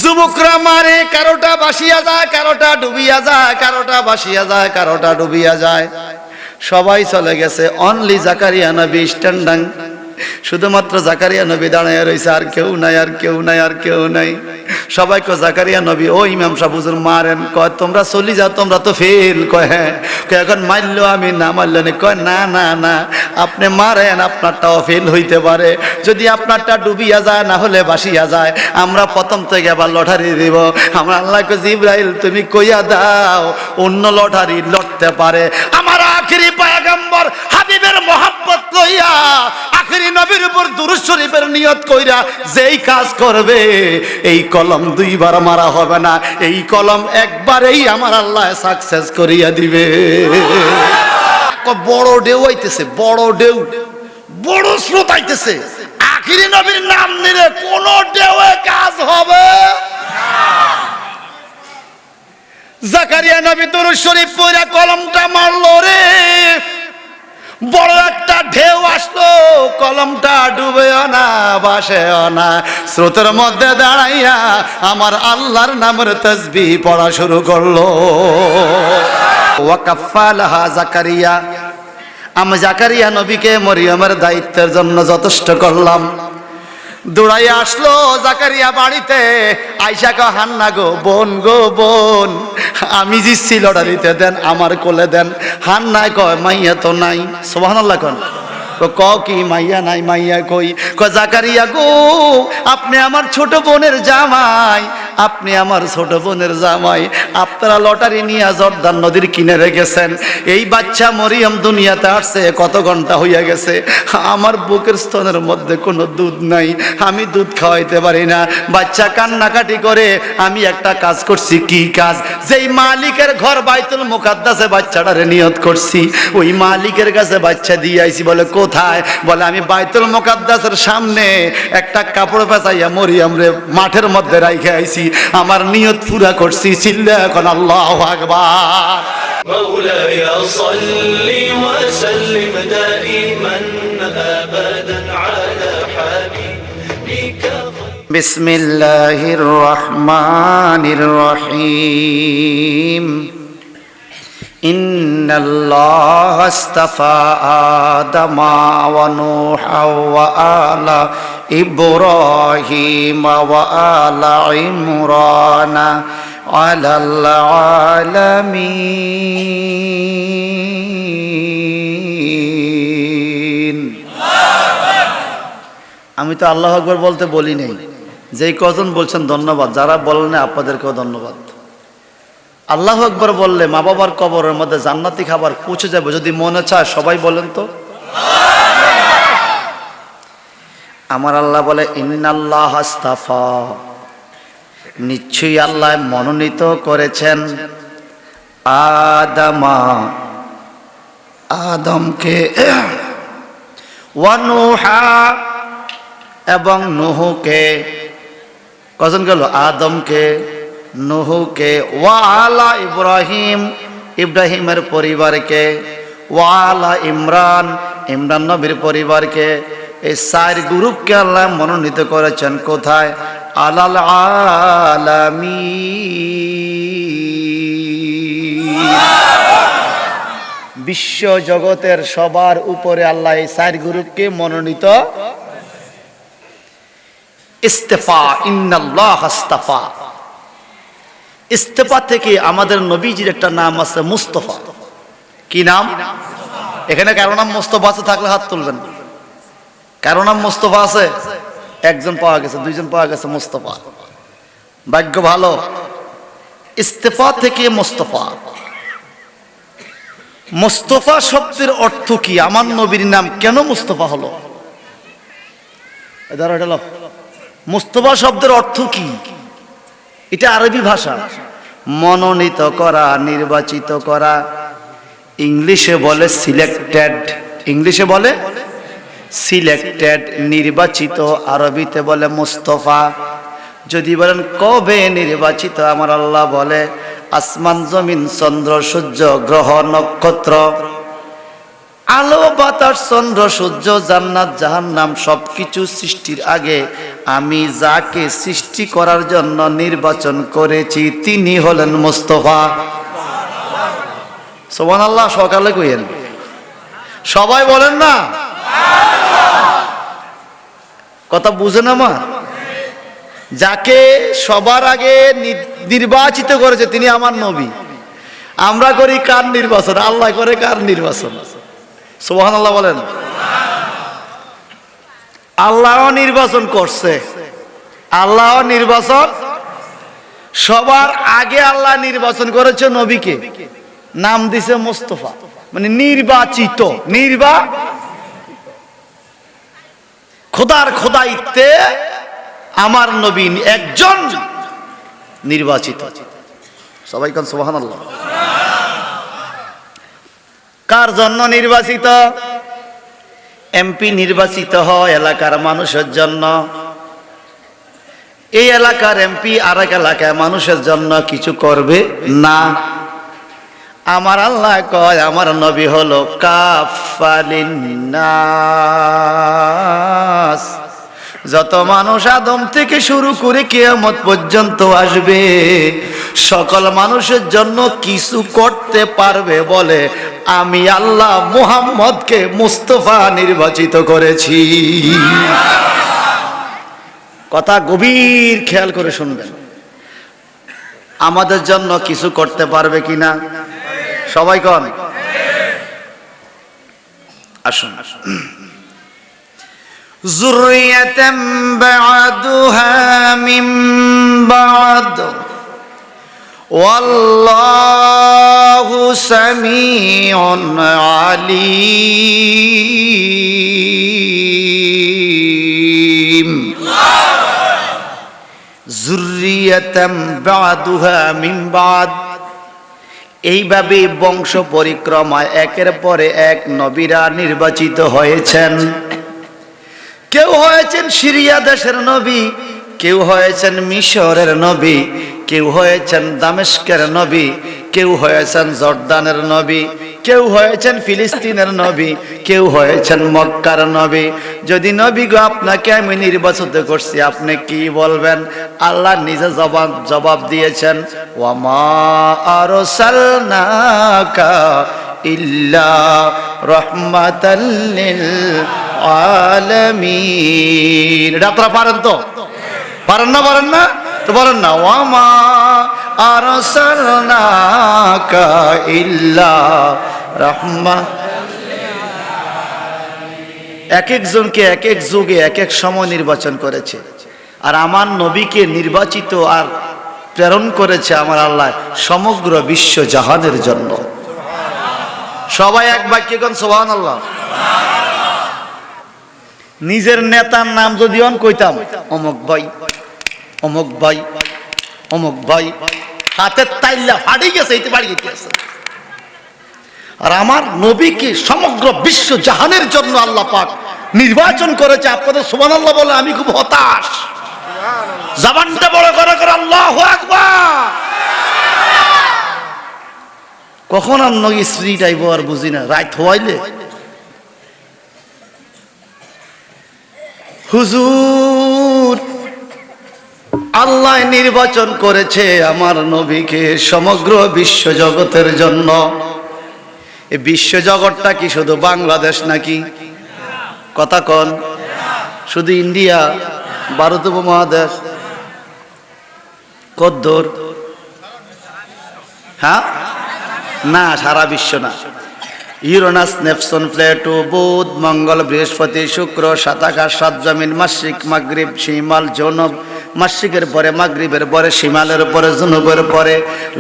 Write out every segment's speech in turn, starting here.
যুবকরা মারে, কারোটা ভাসিয়া যায়, কারোটা ডুবিয়া যায়, কারোটা ভাসিয়া যায়, কারোটা ডুবিয়া যায়। সবাই চলে গেছে, অনলি জাকারিয়া নবী স্ট্যান্ডিং। শুধুমাত্র জাকারিয়া নবী দাঁড়ায় রয়েছে, আর কেউ নাই, আর কেউ নাই, আর কেউ নাই। সবাই কয় জাকারিয়া নবী, ও ইমাম সাহেব হুজুর মারেন। কয় তোমরা চলি যাও, তোমরা তো ফেল। কয় হ্যাঁ। এখন মারলো আমি, না মারলো না। কয় না না না, আপনি মারেন, আপনারটাও ফেল হইতে পারে। যদি আপনারটা ডুবিয়া যায়, না হলে ভাসিয়া যায়, আমরা প্রথম থেকে আবার লটারি দিব। আমরা আল্লাহ কই, জিবরাইল তুমি কইয়া দাও, অন্য লটারি লড়তে পারে। আমার আখিরি পয়গম্বর হাবিবের মহব্বত লইয়া, আখিরি নবীর উপর দুরূদ শরীফের নিয়ত কইরা যেই কাজ করবে, এই কলম দুইবার মারা হবে না, এই কলম একবারেই আমার আল্লাহ সাকসেস করিয়া দিবে। বড় ঢেউ আইতেছে, বড় ঢেউ, বড় স্রোত আইতেছে। আখিরি নবীর নাম নিলে কোন ঢেউয়ে কাজ হবে না। জাকারিয়া নবী দুরূদ শরীফ পড়া কলমটা মারলো রে, বড় একটা ঢেউ আসলো, কলমটা ডুবেও না, ভাসেও না। স্রোতের মধ্যে দাঁড়াইয়া আমার আল্লাহর নামের তাসবিহ পড়া শুরু করলো। ওয়াকাফালাহা জাকারিয়া, আমি জাকারিয়া নবীকে মরিয়মের দায়িত্বের জন্য যথেষ্ট করলাম। দৌড়াইয়া আসলো জাকারিয়া বাড়িতে, আইসা কয়, হান্না গো বোন, গো বোন, আমি জিতছি লটারিতে, দেন আমার কোলে দেন। হান্নায় কয়, মাইয়া তো নাই। সুবহানাল্লাহ কোন ক কি মাইয়া নাই? মাইয়া কই? কয় জাকারিয়া গো, আপনি আমার ছোট বোনের জামাই, আপনি আমার ছোট বোনের জামাই, আপনারা লটারি নিয়ে জর্দান নদীর কিনারে গেছেন। এই বাচ্চা মরিয়ম দুনিয়াতে আসছে কত ঘন্টা হইয়া গেছে, আমার বুকের স্তনের মধ্যে কোনো দুধ নাই, আমি দুধ খাওয়াইতে পারি না। বাচ্চা কান্নাকাটি করে। আমি একটা কাজ করছি। কি কাজ? যেই মালিকের ঘর বাইতুল মুকাদ্দাসে বাচ্চাটারে নিয়ত করছি, ওই মালিকের কাছে বাচ্চা দিয়ে আইছি। বলে কোথায়? বলে আমি বাইতুল মুকাদ্দাসের সামনে একটা কাপড় পেঁচাইয়া মরিয়ম রে মাঠের মধ্যে রাইখে আইছি, আমার নিয়ত পুরা করছি। চিল্লা এখন আল্লাহু আকবার। مولاي صل وسلم دائما أبدا على حبيبك بسم الله الرحمن الرحيم إن الله اصطفى آدم ونوحا وآل إبراهيم وآل عمران على العالمين। আমি তো আল্লাহু আকবার বলতে বলি নাই, যেই কজন বলছেন ধন্যবাদ, যারা বলেন আপনাদেরকেও ধন্যবাদ। আল্লাহু আকবার বললে মা বাবার কবরের মধ্যে জান্নাতি খাবার পৌঁছে যাবে। যদি মনে চায় সবাই বলেন তো। আমার আল্লাহ বলে, ইন্নাল্লাহ আস্তাফা, নিশ্চয়ই আল্লাহ মনোনীত করেছেন আদমকে, ওয়া নূহা, এবং নূহকে। কজন গেল? আদমকে, নূহকে, ওয়া আলা ইব্রাহিম, ইব্রাহিমের পরিবারকে, ওয়া আলা ইমরান, ইমরান নবীর পরিবারকে। এই 4 গ্রুপকে আল্লাহ মনোনীত করেছেন কোথায়? আলাল আলামিন, বিশ্ব জগতের সবার উপরে আল্লাহ এই 4 গ্রুপকে মনোনীত। ইস্তেফা, ইন্নাল্লাহ আস্তাফা। ইস্তেফা থেকে আমাদের নবীজির একটা নাম আছে মুস্তাফা। কি নাম? এখানে কারো নাম মুস্তাফা আছে থাকলে হাত তুলবেন। কারো নাম মুস্তাফা আছে? একজন পাওয়া গেছে, 2 জন পাওয়া গেছে মুস্তাফা। ভাগ্য ভালো। ইস্তেফা থেকে মুস্তাফা। মুস্তাফা শব্দের অর্থ কি? আমার নবীর নাম কেন মুস্তাফা হলো? মুস্তাফা শব্দের অর্থ কি? এটা আরবি ভাষা। মনোনীত করা, নির্বাচিত করা। ইংলিশে বলে সিলেক্টেড। ইংলিশে বলে সিলেক্টেড, নির্বাচিত। আরবিতে বলে মুস্তাফা। যদি বলেন কবে নির্বাচিত, আমার আল্লাহ বলে আসমান জমিন চন্দ্র সূর্য গ্রহ নক্ষত্র আলো বাতাস চন্দ্র সূর্য জান্নাত জাহান্নাম সবকিছু সৃষ্টির আগে আমি যাকে সৃষ্টি করার জন্য নির্বাচন করেছি তিনি হলেন মুস্তাফা। সুবহানাল্লাহ। সকালে কইেন, সবাই বলেন না, কথা বুঝেন আমার? যাকে সবার আগে নির্বাচিত করেছে তিনি আমার নবী। আমরা করি কার নির্বাচন? আল্লাহ করে কার নির্বাচন? সুবহানাল্লাহ বলেন। আল্লাহ নির্বাচন করছে, আল্লাহ নির্বাচন সবার আগে আল্লাহ নির্বাচন করেছে নবীকে, নাম দিছে মুস্তাফা, মানে নির্বাচিত। খোদার খোদাইতে আমার নবী একজন নির্বাচিত। সবাই কোন সুবহানাল্লাহ। কার জন্য নির্বাচিত? এমপি নির্বাচিত হয় এলাকার মানুষের জন্য। এই এলাকার এমপি আরেক এলাকার মানুষের জন্য কিছু করবে না। আমার আল্লাহ কয় আমার নবী হলো কাফালিন নাস। যত মানুষ আদম থেকে শুরু করে কিয়ামত পর্যন্ত আসবে সকল মানুষের জন্য কিছু করতে পারবে বলে আমি আল্লাহ মুহাম্মদকে মুস্তাফা নির্বাচিত করেছি। কথা গভীর খেয়াল করে শুনবেন। আমাদের জন্য কিছু করতে পারবে কিনা? সবাই কোন আসুন। যুররিয়াতাম বা'দুহা মিন বা'দ ওয়াল্লাহু সামিউন আলীম। যুররিয়াতাম বা'দুহা মিন বা'দ, এইভাবে বংশ পরিক্রমায় একের পরে এক নবীরা নির্বাচিত হয়েছেন। কেউ হয়েছেন সিরিয়া দেশের নবী, কেউ হয়েছেন মিশরের নবী, কেউ হয়েছেন দামেস্কের নবী, কেউ হয়েছেন জর্দানের নবী, কেউ হয়েছেন ফিলিস্তিনের নবী, কেউ হয়েছেন মক্কার নবী। যদি নবী গো আপনাকে আমি নির্বাচিত করছি আপনি কি বলবেন? আল্লাহ নিজে জবাব দিয়েছেন, ওয়ামা আরসালনাকা ইল্লা রাহমাতাল লিল আলামিন। এটা আপনারা পারেন তো? পারেন না? পারেন না তো বলেন না, ওয়ামা আরসালনাকা ইল্লা রাহমাত। এক একজনকে এক এক যুগে এক এক সময় নির্বাচন করেছে, আর আমার নবীকে নির্বাচিত আর প্রেরণ করেছে আমার আল্লাহ সমগ্র বিশ্ব জাহানের জন্য। সবাই এক বাক্যে কোন সুবহানাল্লাহ। নিজের নেতার নাম যদি অন কইতাম, অমুক ভাই, অমুক ভাই, অমুক ভাই, হাতের তাইল্লা ফাড়ি গেছে, এইতে বাড়ি গেছে। আর আমার নবীকে সমগ্র বিশ্ব জাহানের জন্য আল্লাহ পাক নির্বাচন করেছে। আপনাদের সুবহানাল্লাহ বলে আমি খুব হতাশ। জবানটা বড় করে করে আল্লাহু আকবার। কখন আর নবী স্ত্রী টাইব আর বুঝি না, রাত হইলে হুজুর আল্লাহ নির্বাচন করেছে আমার নবীকে সমগ্র বিশ্ব জগতের জন্য। এই বিশ্ব জগৎটা কি শুধু বাংলাদেশ নাকি? কথা কন, শুধু ইন্ডিয়া, ভারত উপমহাদেশ, কদ্দুর? হ্যাঁ না, সারা বিশ্ব না। ইউরেনাস, নেপচুন, প্লেটো, বুধ, মঙ্গল, বৃহস্পতি, শুক্র, সাত আকাশ, সাত জমিন, মাশরিক, মাগরিব, শিমাল, জনব, মাশরিকের পরে মাগরিবের পরে শিমালের পরে জুনুবের পরে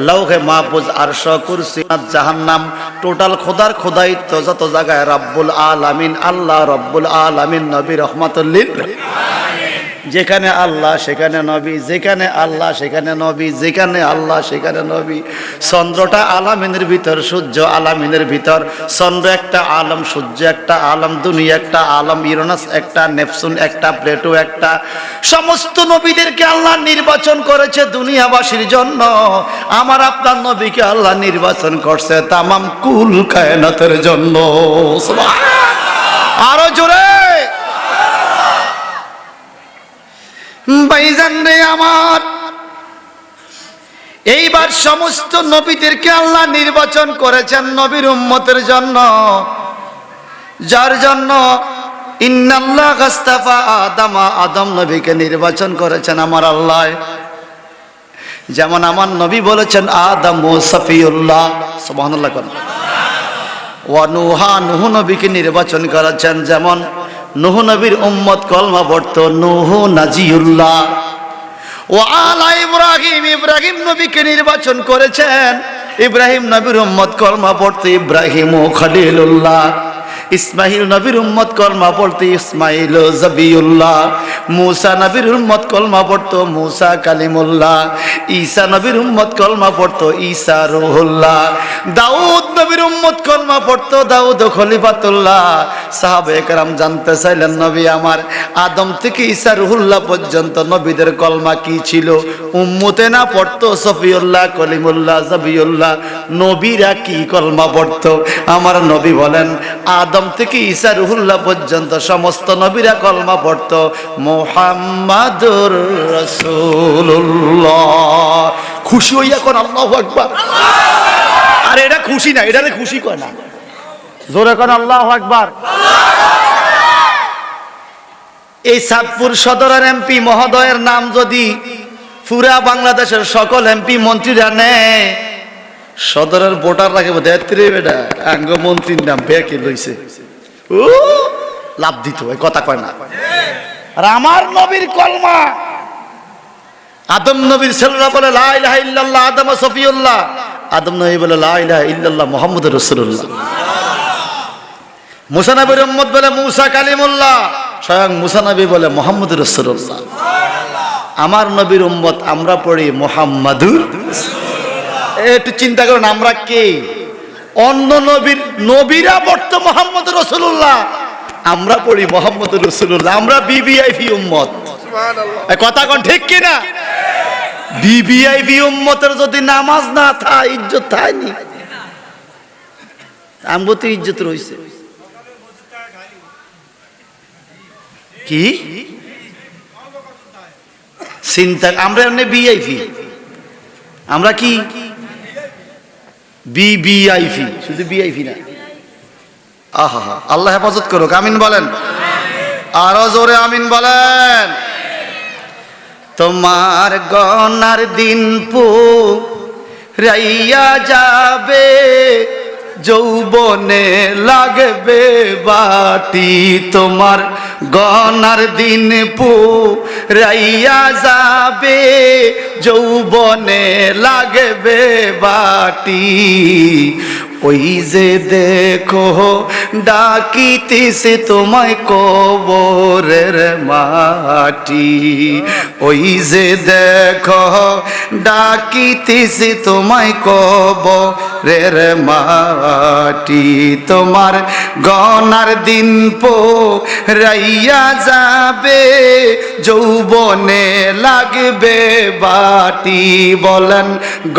লৌহে মাহফুজ, আরশ, কুরসি, জাহান্নাম, টোটাল খোদার খোদাইত্ব যত জায়গায় রব্বুল আলামিন, আল্লাহ রব্বুল আলামিন, নবী রহমাতুল লিল। যেখানে আল্লাহ সেখানে নবী, যেখানে আল্লাহ সেখানে নবী, যেখানে আল্লাহ সেখানে নবী। চন্দ্রটা আলামিনের ভিতর, সূর্য আলামিনের ভিতর। চন্দ্র একটা আলম, সূর্য একটা আলম, দুনিয়া একটা আলম, ইউরেনাস একটা, নেপচুন একটা, প্লেটো একটা। সমস্ত নবীদেরকে আল্লাহ নির্বাচন করেছে দুনিয়াবাসীর জন্য। আমার আপনার নবীকে আল্লাহ নির্বাচন করছে তামাম কুল কায়নাতের জন্য। আরো জোরে ভাইজান রে আমার, এইবার সমস্ত নবীদেরকে আল্লাহ নির্বাচন করেছেন নবীর উম্মতের জন্য, যার জন্য ইন্নাল্লাহ আস্তাফা আদামা, আদম নবীকে নির্বাচন করেছেন আমার আল্লাহ। যেমন আমার নবী বলেছেন আদম সফিউল্লাহ, সুবহানাল্লাহ। ওয়া নূহা, নূহ নবীকে নির্বাচন করেছেন, যেমন নূহ নবীর উম্মত কলমা পড়তো নূহ নাজিউল্লাহ। ওয়া আলা ইব্রাহিম, ইব্রাহিম নবীকে নির্বাচন করেছেন, ইব্রাহিম নবীর উম্মত কলমা পড়তো ইব্রাহিম ও খলিলুল্লাহ। ইসমাইল নবীর উম্মত কলমা পড়তো ইসমাইল জবিউল্লাহ। মুসা নবীর উম্মত কলমা পড়তো মুসা কালিমুল্লাহ। ঈসা নবীর উম্মত কলমা পড়তো ঈসা রূহুল্লাহ। দাউদ নবীর উম্মত কলমা পড়তো দাউদ খলিফাতুল্লাহ। সাহাবায়ে কেরাম জানতে চাইলেন নবী আমার, আদম থেকে ঈসা রূহুল্লাহ পর্যন্ত নবীদের কলমা কি ছিল? উম্মতে না পড়তো সফিউল্লাহ, কলিমুল্লাহ, জবিউল্লাহ, নবীরা কি কলমা পড়তো? আমার নবী বলেন আদম থেকে ঈসা রূহুল্লাহ পর্যন্ত সমস্ত নবীরা কলমা পড়তো মুহাম্মাদুর রাসূলুল্লাহ। খুশি হইয়া কোন আল্লাহু আকবার। আর এটা খুশি না, এটারে খুশি কয় না, জোরে কোন আল্লাহু আকবার। এই চাঁদপুর সদরের এমপি মহোদয়ের নাম যদি পুরা বাংলাদেশের সকল এমপি মন্ত্রীরা নেয়, সদরের ভোটার রাখে দেত্রে বেটা আঙ্গ মন্ত্রীর নাম বেকে লইছে, ও লাভ দিত, কথা কয় না। আর আমার নবীর কলমা, আদম নবীর ছেলেরা বলে লা ইলাহা ইল্লাল্লাহ আদম সফিউল্লাহ, আদম নবী বলে লা ইলাহা ইল্লাল্লাহ মুহাম্মাদুর রাসূলুল্লাহ। মুসা নবীর উম্মত বলে মুসা কালিমুল্লাহ, স্বয়ং মুসা নবী বলে মুহাম্মাদুর রাসূলুল্লাহ। আমার নবীর উম্মত আমরা পড়ি মুহাম্মাদুর। একটু চিন্তা করুন, আমরা কে? অন্য নবীর নবীরা পড়তো মুহাম্মাদুর রাসূলুল্লাহ, আমরা পড়ি মুহাম্মাদুর রাসূলুল্লাহ। আমরা বিবিআইপি উম্মত, কথা কোন ঠিক কিনা? বিবিআইপি উম্মতের যদি নামাজ না থাকে ইজ্জত থাইনি, আমগো তো ইজ্জত রইছে। কি চিন্তা, আমরা এমনি বিআইপি, আমরা কি বিবিআইপি, শুধু বিআইপি না। আহা, আল্লাহ হেফাজত করুক, আমিন বলেন, আরো জোরে আমিন বলেন। তোমার গনার দিন পুরাইয়া যাবে, যৌবনে লাগবে বাটি। তোমার গনার দিন পুরাইয়া যাবে, যৌবনে লাগবে বাটি। ওই যে দেখো ডাকিতেছে তোমায় কবরের মাটি। ওই যে দেখো ডাকিতেছে তোমায় কবরের মাটি। তোমার গনার দিন পুরাইয়া যাবে, যৌবনে লাগবে বাটি। বলেন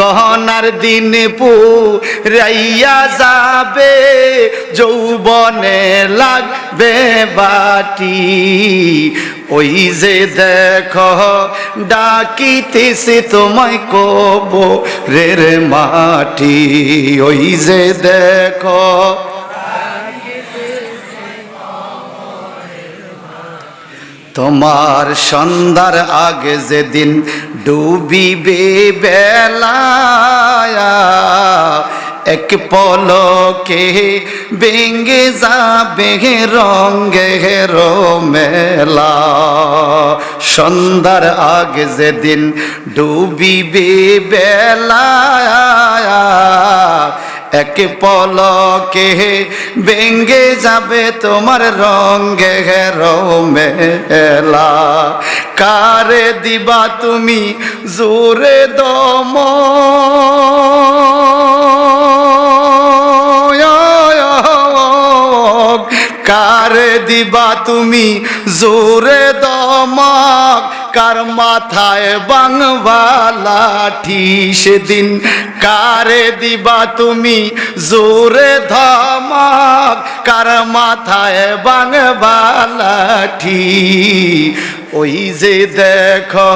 গহনার দিন পুরাইয়া যাবে, যৌবনে লাগবে বাটি। ওই যে দেখো ডাকিতেছে তোমায় কবরের মাটি। ওই যে দেখো তোমার সন্ধ্যার আগে যেদিন ডুবিবে বেলা, এক পলকে ভেঙে যাবে রঙের মেলা। সন্ধ্যার আগে যেদিন ডুবিবে বেলা, এক পলকে ভেঙ্গে যাবে তোমার রঙে মেলা। কারে দিবা তুমি জোরে দম, কারে দিবা তুমি জোরে দমক, কার মাথায় বাংবা লাঠি সেদিন। কারে দিবা তুমি জোরে ধমক, কার মাথায় বাংবা লাঠি। ওই যে দেখো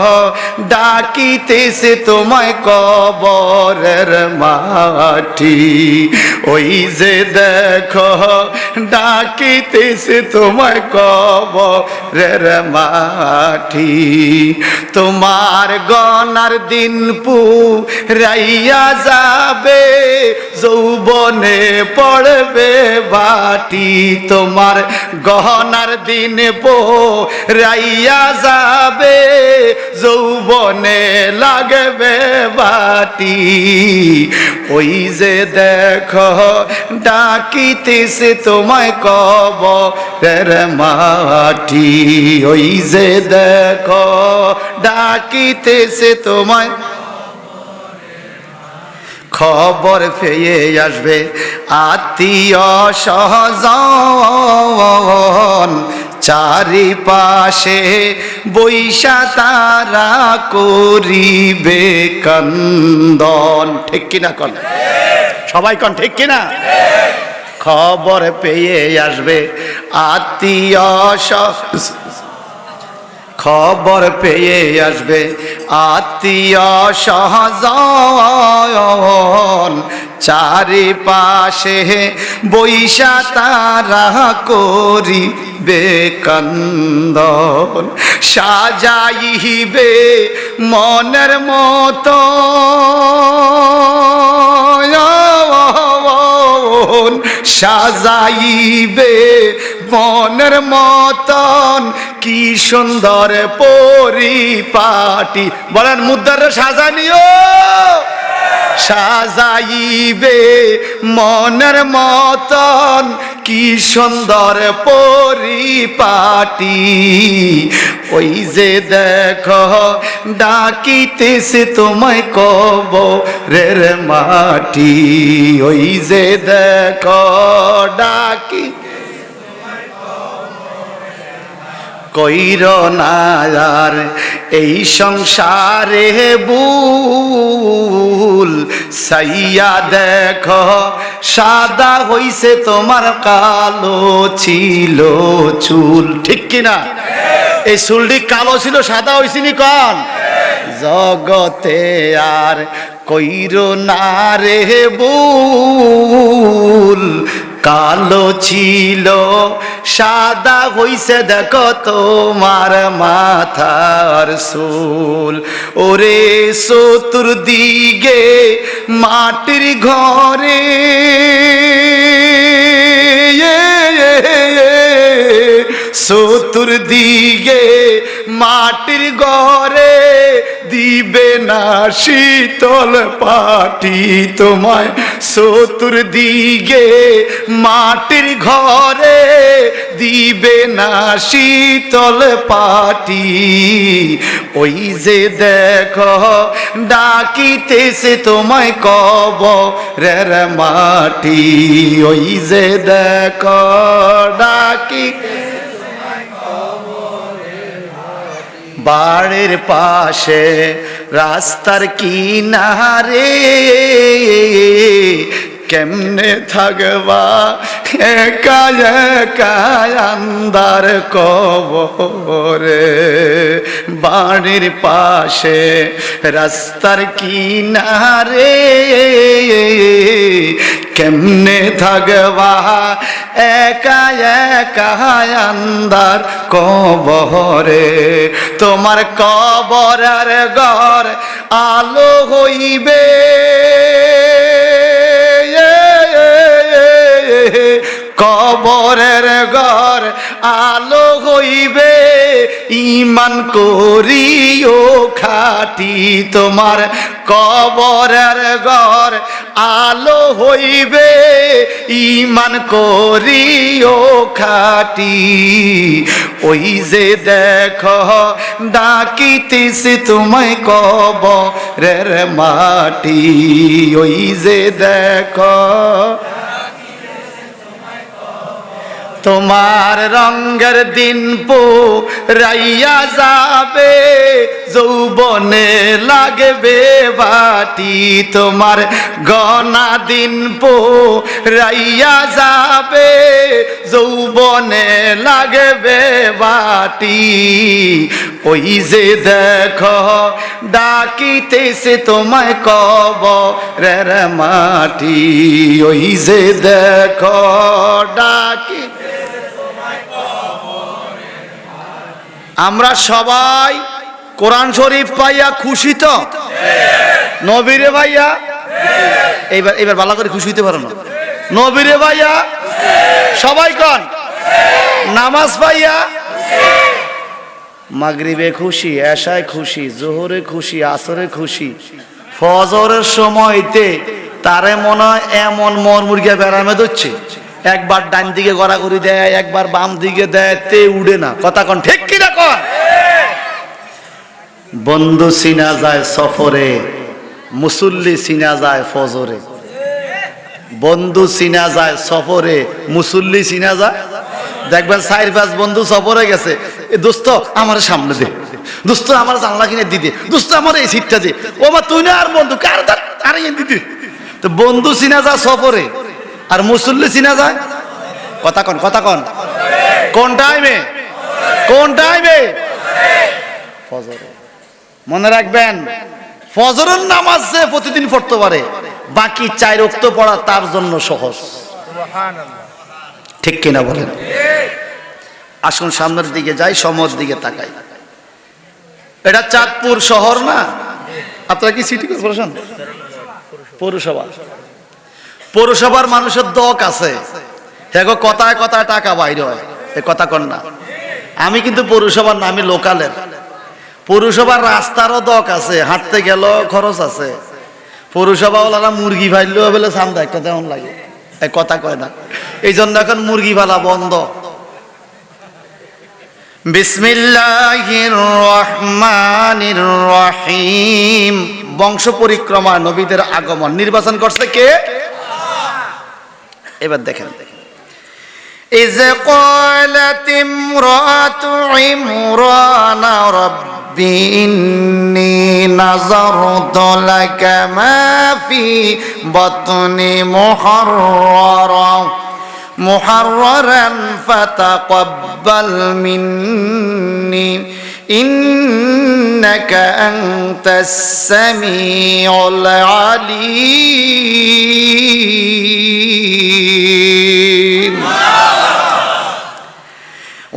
ডাকিতেছে তোমায় কবরের মাটি, ওই যে দেখো ডাকিতেছে তোমায় কবরের মাটি। তোমার গনার দিন পুরাইয়া যাবে, যৌবনে পড়বে বাটি। তোমার গহনার দিন পুরাইয়া যাবে, যৌবনে লাগবে বাটি। ওই যে দেখো ডাকিতেছে তোমায় কবরের মাটি, ওই যে দেখো ডাকিতেছে তোমায়। খবর পেয়ে আসবে আত্মীয় স্বজন, চারিপাশে বৈশা তারা করিবে কান্দন। ঠিক কিনা কন সবাই, কন ঠিক কিনা? খবর পেয়ে আসবে আত্মীয়, খবর পেয়ে আসবে আত্মীয় স্বজন, চারিপাশে বৈশা তারা করিবে কান্দন। সাজাইবে মনের মতো সাজাইবে মনের মতন, কি সুন্দর পরিপাটি। বলেন মুদ্রার সাজানিও, সাজাইবে মনের মতন, কি সুন্দর পরিপাটি। ওই যে দেখো ডাকিতেছে তোমায় কবরের মাটি, ওই যে দেখো ডাকি। কইর না আর এই সংসারে ভুল, সাইয়া দেখো সাদা হইছে তোমার কালো ছিল চুল। ঠিক কিনা? এই চুলটি কালো ছিল সাদা হইছিনি কন? জগতে আর কইর না রে ভুল, কালো ছিল সাদা হইছে দেখো তোমার মাথার চুল। ওরে চতুর্দিকে মাটির ঘরে, চতুর্দিকে মাটির ঘরে, দিবে না শীতল পাটি তোমায়। চতুর্দিকে মাটির ঘরে, দিবে না শীতল পাটি। ওই যে দেখো ডাকিতেছে তোমায় কবরের মাটি, ওই যে দেখো ডাকি। বাড়ির পাশে রাস্তার কিনারে, কেমনে থাকবা একা একা আন্দার কবরে। বাড়ির পাশে রাস্তার কিনারে, কেমনে থাকবা একা একা আন্দার কবরে। তোমার কবরের ঘর আলো হইবে, কবরের ঘর আলো হইবে, ইমান করিও খাটি। তোমার কবরের ঘর আলো হইবে ঈমান করিও খাটি ওই যে দেখো ডাকিতেছে তোমায় কবরের মাটি ওই যে দেখো তোমার রঙের দিন রাইয়া যাবে যৌবনে লাগবে বাটি তোমার গনা দিন রাইয়া যাবে যৌবনে লাগবে বাটি ওই যে দেখো ডাকিতেছে তোমায় কবরের মাটি ওই যে দেখো ডাকি আমরা সবাই কোরআন শরীফ পাইয়া খুশি তো নবীরে ভাইয়া এইবার এবার ভালো করে খুশি হইতে পারো না নবীরে ভাইয়া সবাই কোন নামাজ পাইয়া মাগরিবে খুশি এশায় খুশি জোহরে খুশি আসরে খুশি ফজরের সময়তে তারে মনে হয় এমন মর মুরগিয়া বেড়ামে ধরছে একবার ডান দিকে গড়াগড়ি দেয় একবার বাম দিকে দেয় তে উড়ে না কথা কন ঠিক কিনা কন বন্ধু সিনা যায় সফরে মুসল্লি সিনা যায় ফজরে বন্ধু সিনা যায় সফরে মুসল্লি সিনা যায় দেখবেন 4-5 বন্ধু সফরে গেছে এ দোস্ত আমার সামনে দে দোস্ত আমার জানলা কিনে দিতে দোস্ত আমার এই সিটটা দে ও মা তুই না আর বন্ধু কার আরে দিতে তো বন্ধু সিনা যায় সফরে আর মুসল্লি চিনা যায় কথা কন কোন টাইমে ফজরে মনে রাখবেন ফজরের নামাজ যে প্রতিদিন পড়তে পারে বাকি 4 ওয়াক্ত পড়া তার জন্য সহজ ঠিক কিনা বলেন আসুন সামনের দিকে যাই সমর দিকে তাকাই এটা চাঁদপুর শহর না আপনারা কি সিটি কর্পোরেশন পৌরসভার মানুষের দক আছে দেখো কথায় কথায় টাকা বাইরে হয় এ কথা কন না আমি কিন্তু পৌরসভার না আমি লোকালের পৌরসভার রাস্তারও দক আছে হাঁটতে গেল খরচ আছে পৌরসভাওয়ালারা মুরগি ভাইলেও বলে সামদা একটা তেমন লাগে এ কথা কয় না এই জন্য এখন মুরগি ভালা বন্ধ বিসমিল্লাহির রহমানির রহিম বংশ পরিক্রমা নবীদের আগমন নির্বাচন করছে কে এবার দেখেন ইজ ক্বালাত ইমরাতু ইমরান রাব্বি ইন্নী নাযারতু লাকা মা ফি বাতনি মুহাররান ফাতাকাব্বাল মিন্নি ইন্নাকা আনতাস সামিউল আলীম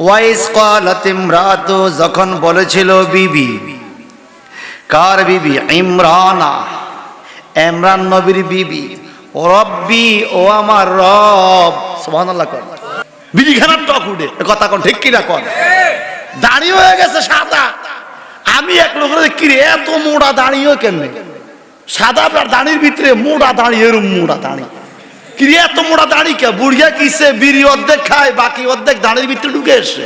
ওয়াইস ক্বালাত ইমরাতু যখন বলেছিল বিবি কার বিবি ইমরান নবীর বিবি রব্বি ও আমার রব সুবহানাল্লাহ কর বিড়িখানার টক উঠে কথা কোন ঠিক কিনা কর দাড়ি হয়ে গেছে সাদা আমি এক লোকের কি রে এত মোটা দাড়িও কেমনে সাদা আর দাড়ির ভিতরে মোটা দাড়ি এরম মোটা দাড়ি কি রে এত মোটা দাড়ি কে বুড়িয়া কিসে বিড়ি অর্ধেক খায় বাকি অর্ধেক দাড়ির ভিতরে ঢুকে এসে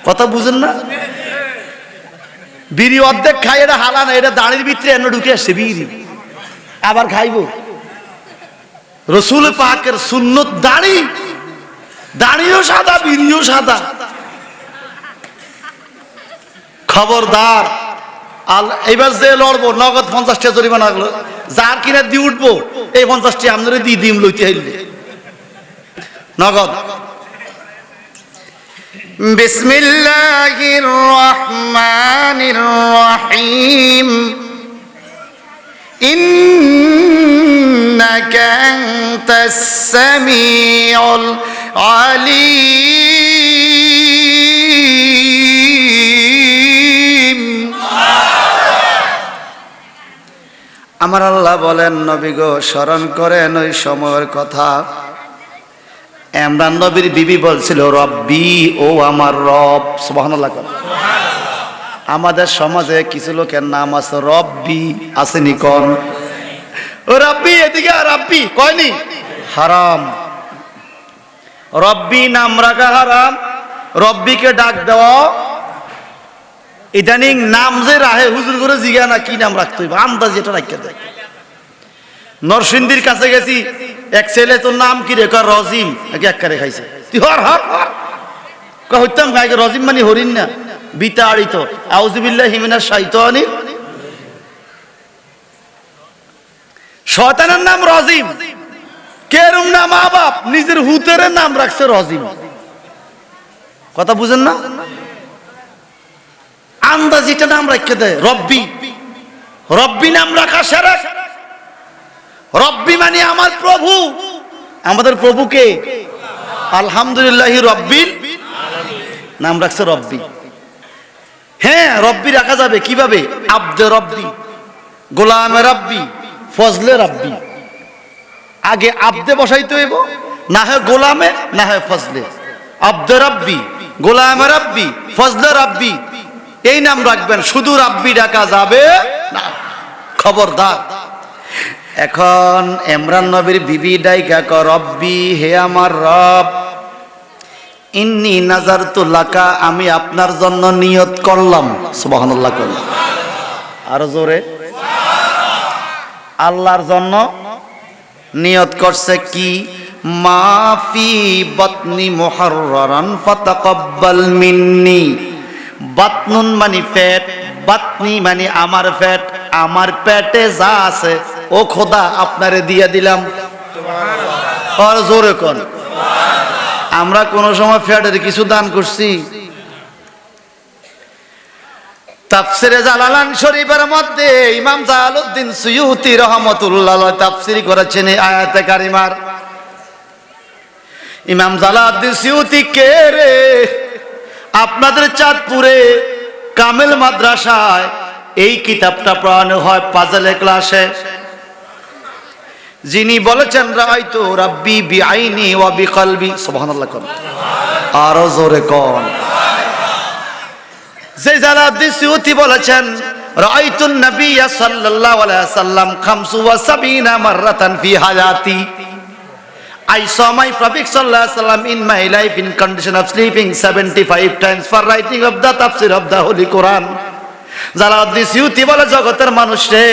কথা বুঝেন না বিড়ি অর্ধেক খায় এটা হালা না এটা দাড়ির ভিতরে এনে ঢুকে আসছে বিড়ি আবার খাইবো রসুল পাকের সুন্নত দাড়িও সাদা বিড়িও সাদা খবরদার এইবার যে লড়বো নগদ 50 টাকা জরিমানা লাগলো যার কিনা দিয়ে উঠবো এই 50 টাকা আপনারা দিয়ে দিম লইতে হইলে নগদ বিসমিল্লাহির রহমানির রহিম ইন্নাকা আনতাস সামিউল আলীম আমার আল্লাহ বলেন নবী গো স্মরণ করেন ওই সময়ের কথা ইমরান নবীর বিবি বলছিল রব্বি ও আমার রব সুবহানাল্লাহ আমাদের সমাজে কিছু লোকের নাম আছে রব্বি আসেনি কোন ও রাব্বি এদিকে রাব্বি কয়নি হারাম রব্বি নাম রাখা হারাম রব্বিকে ডাক দেওয়া ইদানিং নাম যে রাহে হুজুর করে জিগা না কি নাম রাখতে হইব আন্দাজ এটা রাখতে দেয় নরসিংদীর কাছে গেছি এক ছেলে তোর নাম কি রে কয় রজিম নাকি এককারে খাইছে তুই হর হর হর কয় হইতাম খাইকে রজিম মানে হরিণ না বিতাড়িত আউযুবিল্লাহি মিনাশ শাইতানির শয়তানের নাম রজিম কেরম না মা বাপ নিজের হুতের নাম রাখছে রজিম কথা বুঝেন না আন্দাজিটা নাম রাখতে দেয় রব্বি রব্বি নাম রাখা শিরক রব্বি মানে আমার প্রভু আমাদের প্রভুকে আলহামদুলিল্লাহি রব্বিল নাম রাখছে রব্বি হ্যাঁ রব্বি রাখা যাবে কিভাবে আব্দে রব্বি গোলামে রব্বি ফজলে রব্বি আগে আব্দে বসাইতে হইব না হয় গোলামে না হয় ফজলে আব্দে রব্বি গোলামে রব্বি ফজলে রব্বি এই নাম রাখবেন শুধু রাব্বি ডাকা যাবে না খবরদার এখন ইমরান নবীর বিবি ডাইকা ক রব্বি হে আমার রব ইন্নী নাযারতু লাকা আমি আপনার জন্য নিয়ত করলাম সুবহানাল্লাহ করলাম আর জোরে আল্লাহর জন্য নিয়ত করছে কি মাফি বাতনি মুহাররারান ফাতাকাব্বাল মিন্নি বাতনুন মানে পেট বাতনি মানে আমার পেটে যা আছে ও খোদা আপনারে দিয়ে দিলাম সুবহানাল্লাহ আর জোরে কোন আমরা কোন সময় পেটের কিছু দান করছি তাফসিরে জালালান শরীফের মধ্যে ইমাম জালালউদ্দিন সুয়ুতি রাহমাতুল্লাহ তাফসীর করেছেন এই আয়াতে কারিমার ইমাম জালালউদ্দিন সুয়ুতি কে রে আপনাদের চাঁদপুরে কামেল মাদ্রাসায় এই কিতাবটা পড়ানো হয় পাজলে ক্লাসে যিনি বলেছেন রাআইতু রাব্বি বিআইনি ওয়া বিকলবি সুবহানাল্লাহ কোন আর জোরে কোন যে জালালউদ্দিন সুয়ুতি বলেছেন রাআইতুন নবিয়্য সাল্লাল্লাহু আলাইহি ওয়াসাল্লাম 75 মাররাতান ফি হায়াতি I saw my Prophet sallallahu alaihi wasallam in my life in condition of sleeping 75 times for writing of the tafsir of the Holy Quran. Jalaluddin Suyuti বলে জগতের মানুষ রে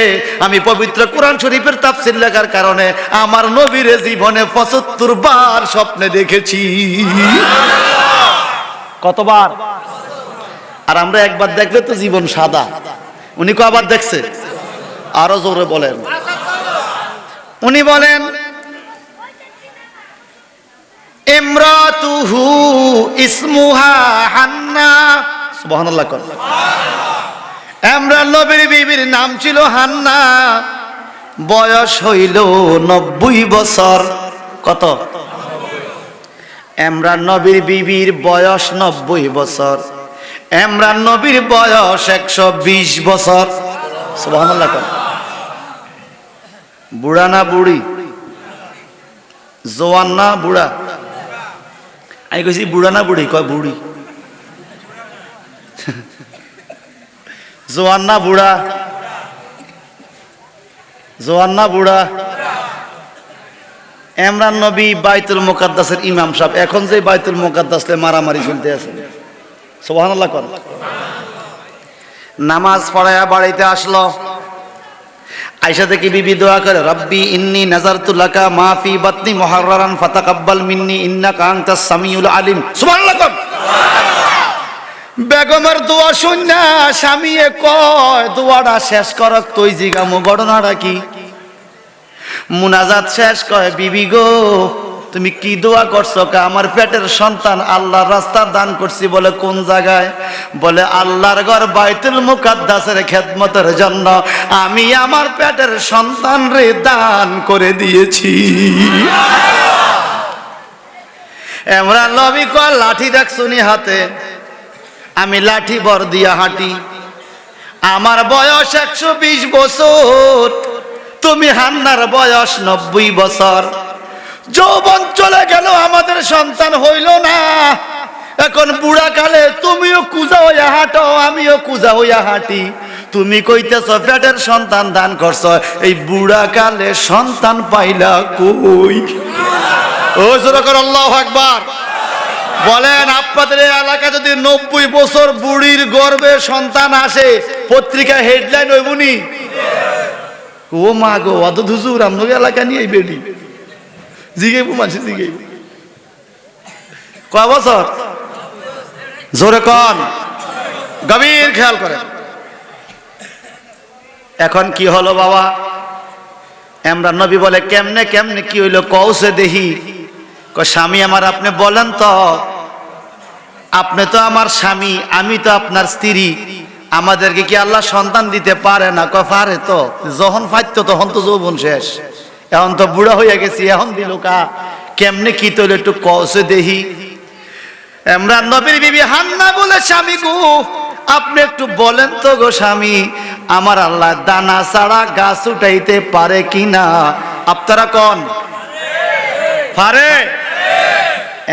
আমি পবিত্র কোরআন শরীফের তাফসীর লেখার কারণে আমার নবীর জীবনে 75 বার স্বপ্নে দেখেছি কতবার আর আমরা একবার দেখলে তো জীবন সাদা উনি কয়বার দেখছে আরো জোরে বলেন উনি বলেন ইমরাতুহু ইসমুহা হান্না সুবহানাল্লাহ কোন ইমরান নবীর বিবির নাম ছিল হান্না বয়স হইল 90 বছর কত ইমরান নবীর বিবির বয়স 90 বছর ইমরান নবীর বয়স 120 বছর সুবহানাল্লাহ কোন বুড়া না বুড়ি জওয়ান না বুড়া আমি কইছি বুড়া না বুড়ি কয় বুড়ি জওয়ান না বুড়া জওয়ান না বুড়া ইমরান নবী বাইতুল মুকাদ্দাসের ইমাম সাহেব এখন যে বাইতুল মুকাদ্দাসে মারামারি চলতে আছে সুবহানাল্লাহ কোন নামাজ পড়ায়া বাড়িতে আসলো আয়েশা থেকে বিবি দোয়া করে রব্বি ইন্নী নাযারতু লাকা মা ফি বাতনি মুহাররারান ফাতাকাব্বাল মিন্নি ইন্নাকা আনতাস সামিউল আলিম সুবহানাল্লাহ বেগমের দোয়া শুননা স্বামীয়ে কয় দোয়াটা শেষ করক তুই জিগামু ঘটনাটা কি মুনাজাত শেষ কয় বিবি গো তুমি কি দোয়া করছো কা আমার পেটের সন্তান আল্লাহর রাস্তা দান করছি বলে কোন জায়গায় বলে আল্লাহর ঘর বাইতুল মুকাদ্দাসের খেদমতের জন্য আমি আমার পেটের সন্তান রে দান করে দিয়েছি ইমরান নবী কয় লাঠি দেখছুনি হাতে আমি লাঠি বর দিয়া হাঁটি আমার বয়স 120 বছর তুমি হান্নার বয়স 90 বছর যৌবন চলে গেল আমাদের সন্তান হইল না এখন বুড়া কালে তুমিও কুজা হইয়া হাঁটো আমিও কুজা হইয়া হাঁটি তুমি কইতেছ পেটের সন্তান দান করছ, এই বুড়া কালে সন্তান পাইলা কই? ও জোরে করে আল্লাহু আকবার বলেন। আপনাদের এই এলাকা যদি 90 বছর বুড়ির গর্ভে সন্তান আসে, পত্রিকা হেডলাইন হইবনি, ও মা গো অত হুজুর আমনকে এলাকা নিয়ে বেডি জিগাইব, মানুষ জিগাইব। কয় বছর? জোরে কন, গভীর খেয়াল করেন। এখন কি হলো বাবা? ইমরান নবী বলে কেমনে কেমনে কি হইলো কওছে দেহি। কয় স্বামী আমার, আপনি বলেন তো, আপনি তো আমার স্বামী, আমি তো আপনার স্ত্রী, আমাদেরকে কি আল্লাহ সন্তান দিতে পারে না? কয় পারে তো, যখন ফাইতো তখন তো যৌবন শেষ, এখন তো বুড়া হয়ে গেছি, এখন দিল কা? কেমনে কি তৈল একটু কওছে দেহি। ইমরান নবীর বিবি হান্না বলে স্বামী গো, আপনি একটু বলেন তো গো স্বামী, আমার আল্লাহ দানা ছাড়া গাছ উঠাইতে পারে কিনা? আপনারা কোন পারে?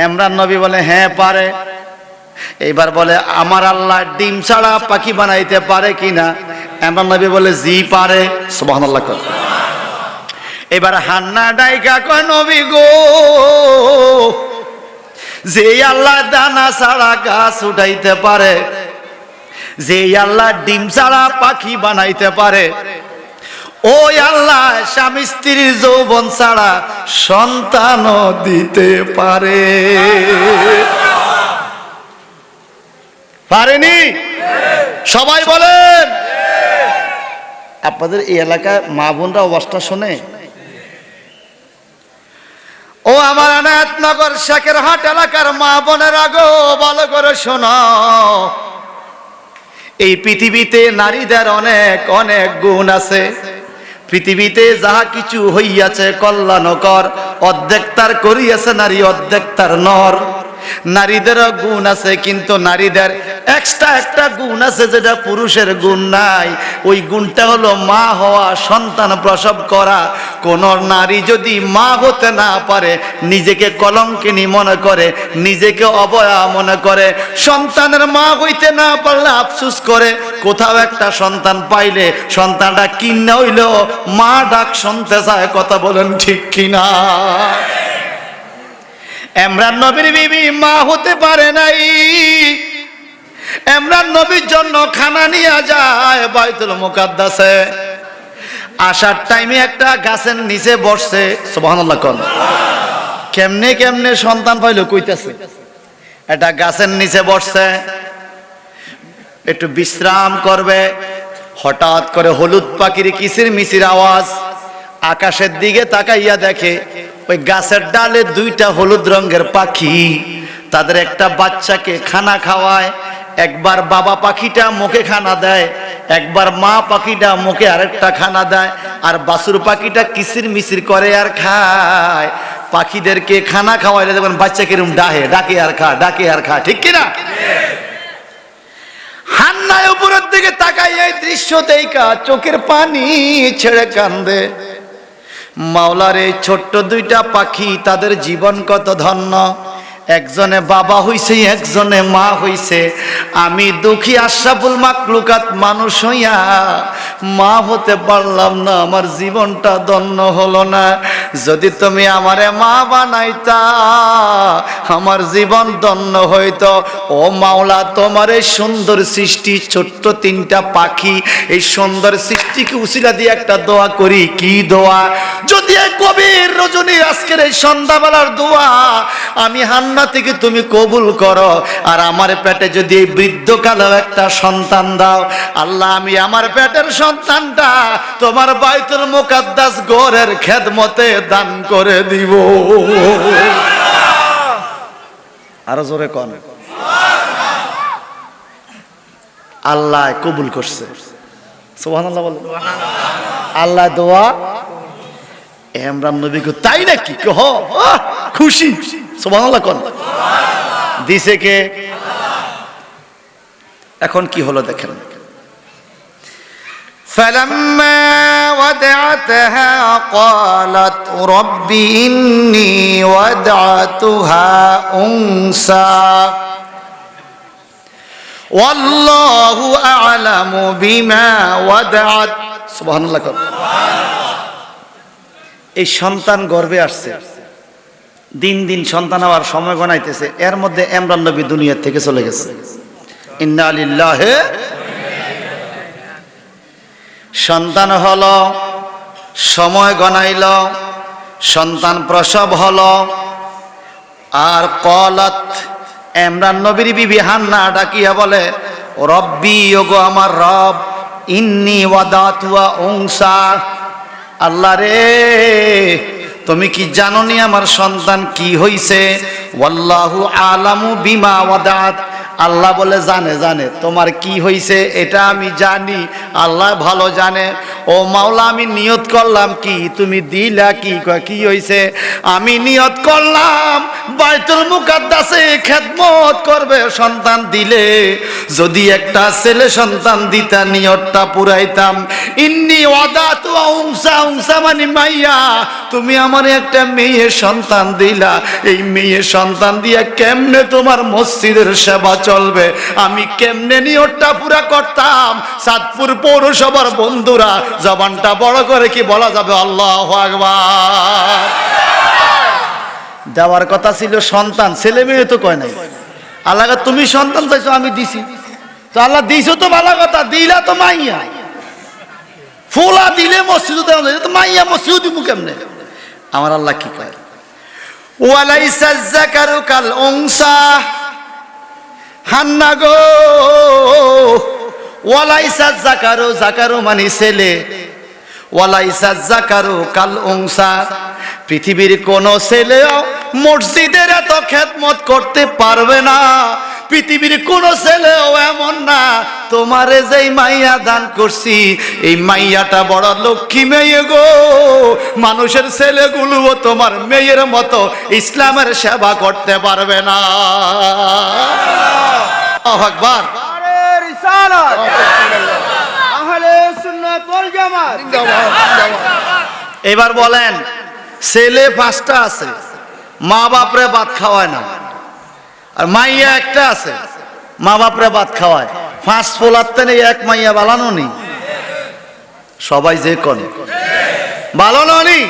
ইমরান নবী বলে হ্যাঁ পারে। এইবার বলে আমার আল্লাহ ডিম ছাড়া পাখি বানাইতে পারে কিনা? ইমরান নবী বলে জি পারে। সুবহানাল্লাহ। এবার হান্না ডাইকা কয় নবী গো, যে আল্লাহ দানা ছাড়া গাছ উঠাইতে পারে, যে আল্লাহ ডিম ছাড়া পাখি বানাইতে পারে, ওই আল্লাহ স্বামী স্ত্রীর যৌবন ছাড়া সন্তানও দিতে পারে। পারেনি? সবাই বলেন। আপনাদের এই এলাকায় মা বোনরা অবস্থা শোনে? ও আমার আনায়াতনগর শেখেরহাট এলাকার মা বোনেরা গো, ভালো করে শোনো। এই পৃথিবীতে নারীদের অনেক অনেক গুণ আছে। পৃথিবীতে যাহা কিছু হইয়াছে কল্যাণকর, অর্ধেক তার করিয়াছে নারী, অর্ধেক তার নর। নারীদেরও গুণ আছে, কিন্তু নারীদের এক্সট্রা একটা গুণ আছে যেটা পুরুষের গুণ নাই। ওই গুণটা হলো মা হওয়া, সন্তান প্রসব করা। কোন নারী যদি মা হতে না পারে, নিজেকে কলঙ্কিনী মনে করে, নিজেকে অবয়া মনে করে, সন্তানের মা হইতে না পারলে আফসোস করে, কোথাও একটা সন্তান পাইলে সন্তানটা কিনা হইলেও মা ডাক শুনতে চায়। কথা বলেন ঠিক কিনা? ইমরান নবীর বিবি মা হতে পারে নাই। ইমরান নবীর জন্য খানা নিয়ে যায় বাইতুল মুকাদ্দাসে। আসার টাইমে একটা গাছের নিচে বসছে। সুবহানাল্লাহ কোন। কেমনে কেমনে সন্তান পাইলো কইতাছে। একটা গাছের নিচে বসছে, একটু বিশ্রাম করবে। হঠাৎ করে হলুদ পাখির কিচির মিচির আওয়াজ। আকাশের দিকে তাকাইয়া দেখে ওই গাছের ডালে দুইটা হলুদ রঙের পাখি তাদের একটা বাচ্চাকে খানা খাওয়ায়। একবার বাবা পাখিটা মুখে খানা দেয়, একবার মা পাখিটা মুখে আরেকটা খানা দেয়, আর বাছুর পাখিটা কিচির মিচির করে আর খায়। পাখিদেরকে খানা খাওয়াইলে দেখবেন বাচ্চা কিরম ডাকে আর খা, ডাকে আর খা, ঠিক কিনা? হান্নায় উপরের দিকে তাকাই, এই দৃশ্য দেখা চোখের পানি ছেড়ে কান্দে। মাওলার এই ছোট্ট দুইটা পাখি, তাদের জীবন কত ধন্য। একজনে বাবা হইছে, একজনে মা হইছে। আমি দুঃখী আশরাফুল মাখলুকাত মানুষ হইয়া মা হতে পারলাম না, আমার জীবনটা ধন্য হলো না। যদি তুমি আমারে মা বানাইতা, আমার জীবন ধন্য হইতো। ও মাওলা, তোমার এই সুন্দর সৃষ্টি, ছোট্ট তিনটা পাখি, এই সুন্দর সৃষ্টিকে উসিলা দিয়ে একটা দোয়া করি। কি দোয়া? যদি এই কবির রজনী আজকের এই সন্ধ্যাবেলার দোয়া আমি হান্না থেকে তুমি কবুল করো, আর আমার পেটে যদি এই বৃদ্ধকালেও একটা সন্তান দাও, আল্লাহ আমি আমার পেটের সন্তানটা তোমার বাইতুল মুকাদ্দাস ঘরের খেদমতে দান করে দিব। আরো জোরে কোন। আল্লাহ কবুল করছে। সুবহানাল্লাহ বলেন। আল্লাহ দোয়া ইমরান নবীকে তাই নাকি খুশি। সুবহানাল্লাহ কোন। দিছে কে? এখন কি হলো দেখেন। فلما وضعتها قالت رب إني وضعتها أنثى ওয়াল্লাহু আ'লামু বিমা ওয়াদাআত। সুবহানাল্লাহ। এই সন্তান গর্ভে আসছে, দিন দিন সন্তান হওয়ার সময় গণাইতেছে, এর মধ্যে ইমরান নবী দুনিয়া থেকে চলে গেছে। ইন্না লিল্লাহি। সন্তান হলো, সময় গণাইল, সন্তান প্রসব হলো, আর কলাত ইমরান নবীর বিবি হান্না ডাকিয়া বলে, রব্বি, ওগো আমার রব, ইন্নী ওয়াদাতুয়া উনসা। আল্লাহ রে, তুমি কি জানোনি আমার সন্তান কি হইছে? ওয়াল্লাহু আলামু বিমা ওয়াদাত। আল্লাহ বলে জানে, জানে তোমার কি হইছে এটা আমি জানি, আল্লাহ ভালো জানে। ও মাওলা, আমি নিয়ত করলাম কি, তুমি দিলা কি? কি হইছে? আমি নিয়ত করলাম বাইতুল মুকাদ্দাসে খেদমত করবে সন্তান দিলে, যদি একটা ছেলে সন্তান দিতা নিয়তটা পুরাইতাম। ইন্নী ওয়াদাতু উনসা, উনসা মানে মাইয়া, তুমি আমার একটা মেয়ে সন্তান দিলা, এই মেয়ে সন্তান দিয়া কেমনে তোমার মসজিদের সেবা চলবে, আমি কেমনে নিয়তটা পুরা করতাম? চাঁদপুর পৌরসভার বন্ধুরা, জবানটা বড় করে কি বলা যাবে আল্লাহু আকবার? দেওয়ার কথা ছিল সন্তান, ছেলে মেয়ে তো কয় নাই। আল্লাহ তুমি সন্তান চাইছো, আমি দিছি, তো আল্লাহ দিছো তো ভালো কথা, দিলা তো মাইয়া। ফুলা দিলে মসজিদ তো মাইয়া, মসজিদ দিমু কেমনে? আমার আল্লাহ কি কয়, ওয়ালাইসা যাকারু কাল উনসা। হান্না গো, ওয়ালাইসা যাকারু, যাকারু মানে ছেলে, ওয়ালাইসা যাকারু কাল উনসা। পৃথিবীর কোন ছেলেও মসজিদের এত খেদমত করতে পারবে না, পৃথিবীর কোন ছেলেও এমন না। তোমারে যেই মাইয়া দান করছি, এই মাইয়াটা বড় লক্ষ্মী মেয়ে গো, মানুষের ছেলেগুলোও তোমার মেয়ের মতো ইসলামের সেবা করতে পারবে না। আল্লাহু আকবার। এবার বলেন, ছেলে 5টা আছে, মা বাপরে ভাত খাওয়ায় না, আর মাইয়া একটা আছে, মা বাপরে ভাত খাওয়ায়। 5 ফোলাতে নেই, এক মাইয়া বালানো নেই। সবাই যে কোন বালানো নেই,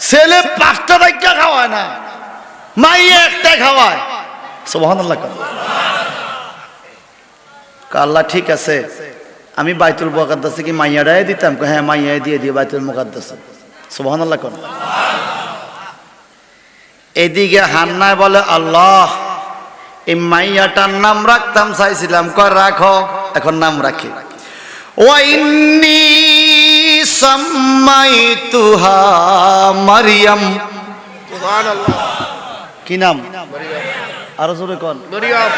ছেলে 5টা রাইখা খাওয়ায় না, মাইয়া একটা খাওয়ায়। সুবহানাল্লাহ। আল্লাহ ঠিক আছে, আমি বাইতুল মুকাদ্দাসে কি মাইয়াটাই দিতাম? হ্যাঁ, মাইয়াই দিয়ে দিই বাইতুল মুকাদ্দাসে। সুবহানাল্লাহ। কোন এদিকে হান্নায় বলে, আল্লাহ এই মাইয়াটার নাম রাখতাম চাইছিলাম, কয় রাখো, এখন নাম রাখি। ওয়া ইন্নী সাম্মাইতুহা মারইয়াম। সুবহানাল্লাহ। কি নাম? আরো জোরে কোন? মারইয়াম।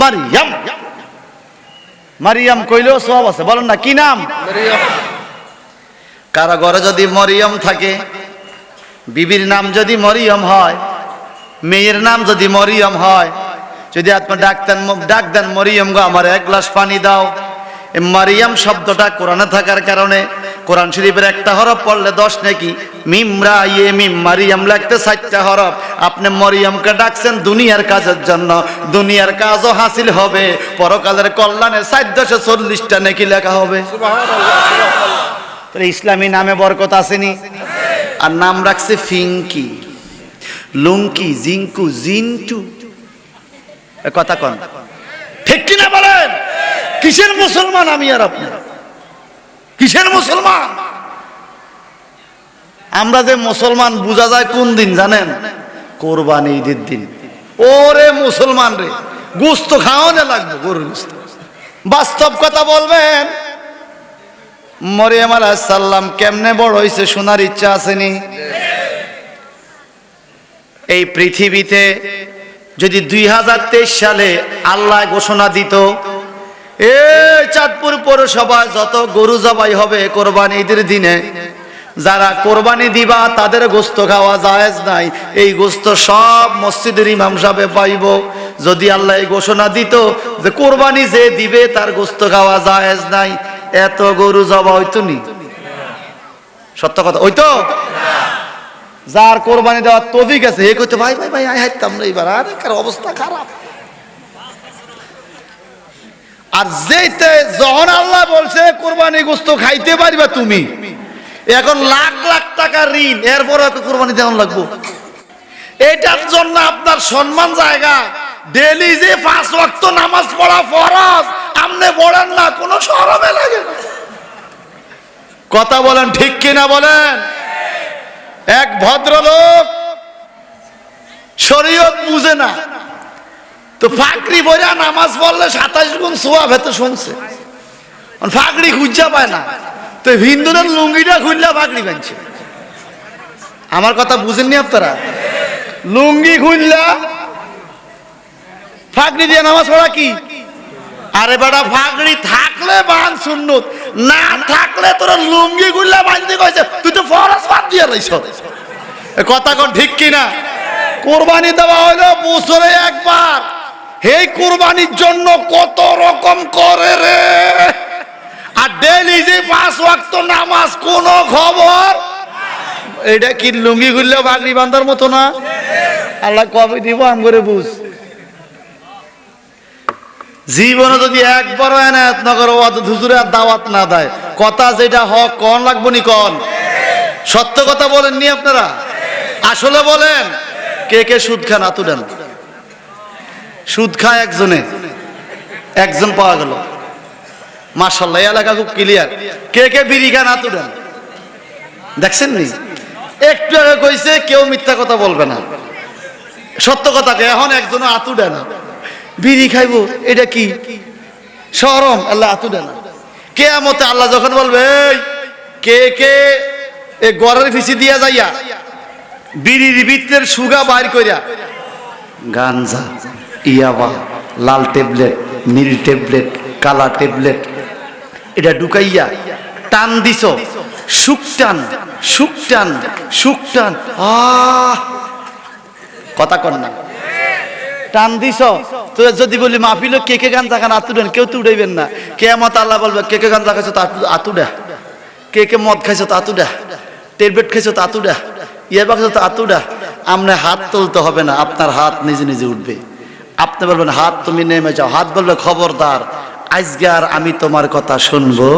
মারইয়াম, মারিয়াম কইলেও সওয়াব আছে, বলেন না কি নাম? মারিয়াম। কারো ঘরে যদি মরিয়ম থাকে, বিবির নাম যদি মরিয়ম হয়, মেয়ের নাম যদি মরিয়ম হয়, যদি আপনি ডাক দেন মরিয়ম গো আমার 1 গ্লাস পানি দাও, এই মারিয়াম শব্দটা কোরআনে থাকার কারণে কোরআন শরীফের একটা হরফ পড়লে 10 নাকি, মিম রা ইয়ে মিম মারিয়াম লাগতে 4টা হরফ। আপনি মরিয়মকে ডাকছেন দুনিয়ার কাজের জন্য, দুনিয়ার কাজও হাসিল হবে, পরকালের কল্যাণে 440টা নাকি লেখা হবে। সুবহানাল্লাহ। ইসলামী নামে বরকত আসেনি? আর নাম রাখছে ফিঙ্কি, লুঙ্কি, জিঙ্কু, জিন্টু। কথা কন ঠিক কিনা বলেন? কিসের মুসলমান আমি আর আপনি? কিসের মুসলমান? আমরা যে মুসলমান বোঝা যায় কোন দিন জানেন? কোরবানি ঈদের দিন। ওরে মুসলমান রে, গোস্ত খাওয়ানো লাগবে, গরুর গোস্ত। বাস্তব কথা বলবেন, মরিয়ম আলাইহিস সালাম কেমনে বড় হইছে শোনার ইচ্ছা আসেনি? এই পৃথিবীতে যদি 2023 সালে আল্লাহ ঘোষণা দিত, এই চাঁদপুর পৌরসভায় যত গরু জবাই হবে কোরবানি ঈদের দিনে, যারা কোরবানি দিবা তাদের গোস্ত খাওয়া জায়েজ নাই, এই গোস্ত সব মসজিদের ইমাম সাহেব পাইব। যদি আল্লাহ এই ঘোষণা দিত যে কোরবানি যে দিবে তার গোস্ত খাওয়া জায়েজ নাই, এত গরু জবা হইতো নি? সত্য কথা হইতো? যার কোরবানি দেওয়ার তৌফিক আছে এ কইতো ভাই ভাই ভাই আই হাইতাম না এবার, আরে কার অবস্থা খারাপ। আর যেতে যখন আল্লাহ বলছে কোরবানি গোস্ত খাইতে পারবে তুমি, এখন লাখ লাখ টাকা ঋণ, এরপর কোরবানি দেওয়া লাগবো। এটার জন্য আপনার সম্মান জায়গা। ডেলি যে 5 ওয়াক্ত নামাজ পড়া ফরজ, আপনি পড়েন না, কোনো শরমে লাগে না। কথা বলেন ঠিক কিনা বলেন? এক ভদ্রলোক শরীয়ত বুঝে না, তো ফাকরি বইরা নামাজ পড়লে 27 গুণ সোয়াব হেতে শুনছে, ফাকরি খুঁজা পায় না, তো হিন্দুদের লুঙ্গিটা খুললা ফাকরি বানছে। আমার কথা বুঝেননি আপনারা? লুঙ্গি খুললা ফাকরি দিয়ে নামাজ পড়া কি? আরে বেটা, ফাকরি থাকলে বান সুন্নত, না থাকলে তোর লুঙ্গি খুললা বানতে কইছে, তুই তো ফরজ বাদ দিয়ে লাইছ। কথা কোন ঠিক কিনা? কোরবানি দেওয়া হলো বছরে একবার, এই কোরবানির জন্য কত রকম করে রে। আর ডেইলি যে 5 ওয়াক্ত নামাজ, কোন খবর? এটা কি লুঙ্গি খুললে বাগড়ি বান্ধার মতো না? আল্লাহ কবে দিব আমগরে বুঝ। জীবনে যদি একবার এনায়েত নগর হুজুরে দাওয়াত না দেয়, কথা যেটা হক কোন লাগবো নি কোন? সত্য কথা বলেননি আপনারা? আসলে বলেন, কে কে সুদ খান হাত উঠান। সুদ খায় একজন পাওয়া গেল, মাশাআল্লাহ, এলাকা খুব ক্লিয়ার। কে কে বিড়ি খান হাত উঠান। দেখছেন নি? একটু আগে কইছে কেউ মিথ্যা কথা বলবে না, সত্য কথাকে। এখন একজনও হাত উঠে না, বিড়ি খাইবো, এটা কি শরম? আল্লাহ হাত উঠে না। কিয়ামতে আল্লাহ যখন বলবে, এই কে কে এ গড়ের পিছি দিয়া যাইয়া বিড়ির ভিতরের সুগা বাইর কইরা, গাঞ্জা, ইয়াবা, লাল ট্যাবলেট, নীল ট্যাবলেট, কালা ট্যাবলেট, এটা ঢুকাইয়া টান দিছ, সুকটান সুকটান সুকটান, কথা কর না, টান দিছ। তো যদি বলি মাহফিলে কে কে গাঞ্জা খান আতুডেন, কেউ তো উঠাইবেন না। কিয়ামত আল্লাহ বলবে, কে কে গাঞ্জা খাইছো তা আতুডা, কে কে মদ খাইছো তা আতুডা, ট্যাবলেট খাইছো তা আতুডা, ইয়াবা খাইছো তা আতুডা। আপনি হাত তুলতে হবে না, আপনার হাত নিজে নিজে উঠবে। আপনি বলবেন হাত তুমি নেমে যাও, হাত বলবে খবরদার, আজকে আর আমি তোমার কথা শুনবো।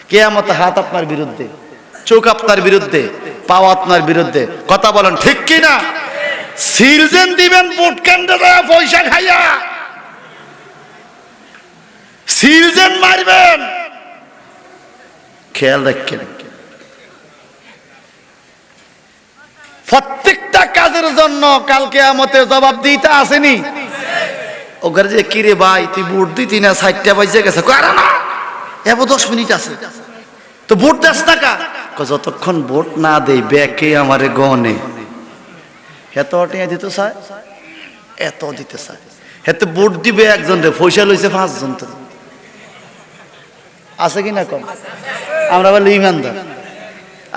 কিয়ামতে হাত আপনার বিরুদ্ধে, চোখ আপনার বিরুদ্ধে, পা আপনার বিরুদ্ধে। কথা বলেন ঠিক কিনা? সিলজেন দিবেন ভোট কেন্দ্রে পয়সা খাইয়া, সিলজেন মারবেন, খেয়াল রাখেন। প্রত্যেকটা কাজের জন্য কাল কিয়ামতে জবাব দিতে আসেনি। ওখানে যে কিরে ভাই তুই ভোট দিতি না, 60টা বাজে গেছে, আরে না এবার 10 মিনিট আছে, তো ভোট দাস টাকা, যতক্ষণ ভোট না দেই ব্যাকে আমারে গনে। এত টিয়া দিতে চায়, এত দিতে চায়, এত ভোট দিবে একজন রে, পয়সা লইছে 5 জন। তো আছে কি না কম? আমরা বলি ইমানদার।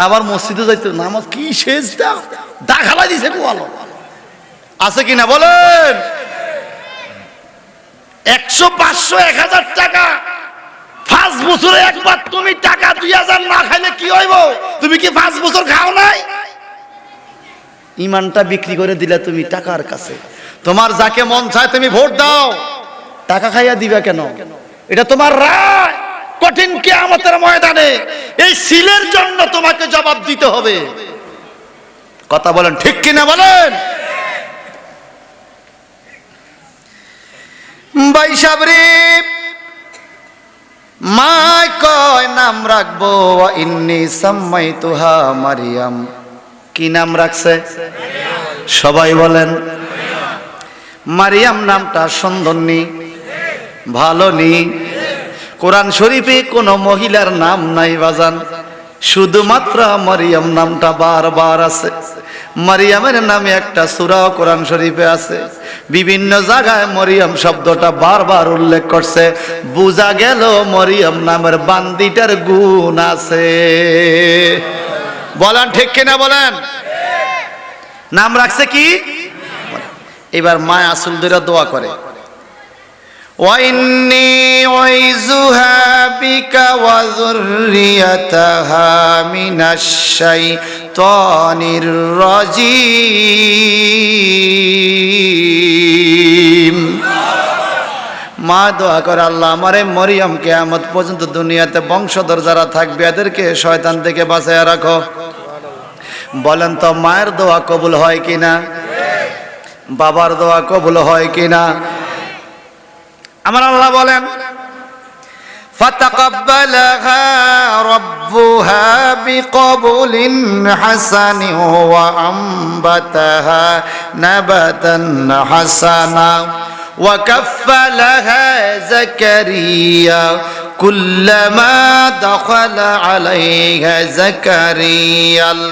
আবার মসজিদে যাইতে নামাজ কি শেষ দাখালা দিছে গোয়ালো, আছে কিনা বলেন? 100, 500, 1000 টাকা 5 বছরে একবার তুমি টাকা 2000 না খাইলে কি হইব? তুমি কি 5 বছর খাও নাই? ইমানটা বিক্রি করে দিলে তুমি টাকার কাছে। তোমার যাকে মন চায় তুমি ভোট দাও, টাকা খাইয়া দিবা কেন? এটা তোমার রায়। কঠিন কিয়ামতের ময়দানে এই সিলের জন্য তোমাকে জবাব দিতে হবে। কথা বলেন ঠিক কিনা বলেন? ভাই সাবরি মা কয় নাম রাখবো, ইন্নী সাম্মাইতুহা মারিয়াম। কি নাম রাখছে? সবাই বলেন। মারিয়াম নামটা সুন্দর নি, ভালো নি। কোরআন শরীফে কোন মহিলার নাম নাই বাজান, শুধুমাত্র মারিয়াম নামটা বারবার আছে। মারিয়ামের নামে একটা সূরা কোরআন শরীফে আছে, বিভিন্ন জায়গায় মরিয়ম শব্দটা বারবার উল্লেখ করছে। বুঝা গেল মরিয়ম নামের বান্দিটার গুণ আছে। বলেন ঠিক কিনা বলেন? নাম রাখছে কি? এবার মা আসল ধরে দোয়া করে, ওয়াইন্নী উইযুহা বিকা ওয়া যুররিয়াতাহা মিনাশ শাইতানির রাজীম। মা দোয়া করে, আল্লাহ আমার এই মরিয়ম কিয়ামত পর্যন্ত দুনিয়াতে বংশধর যারা থাকবে এদেরকে শয়তান থেকে বাঁচায় রাখো। বলেন তো মায়ের দোয়া কবুল হয় কিনা? বাবার দোয়া কবুল হয় কিনা? আমার আল্লাহ বলেন ফাতাকাব্বালাহা রাব্বুহা বিকবুলিন হাসানিন ওয়া আমবাতাহা নাবাতান হাসানা ওয়া কাফফালাহা যাকারিয়া কুল্লামা দাখালা আলাইহা যাকারিয়াল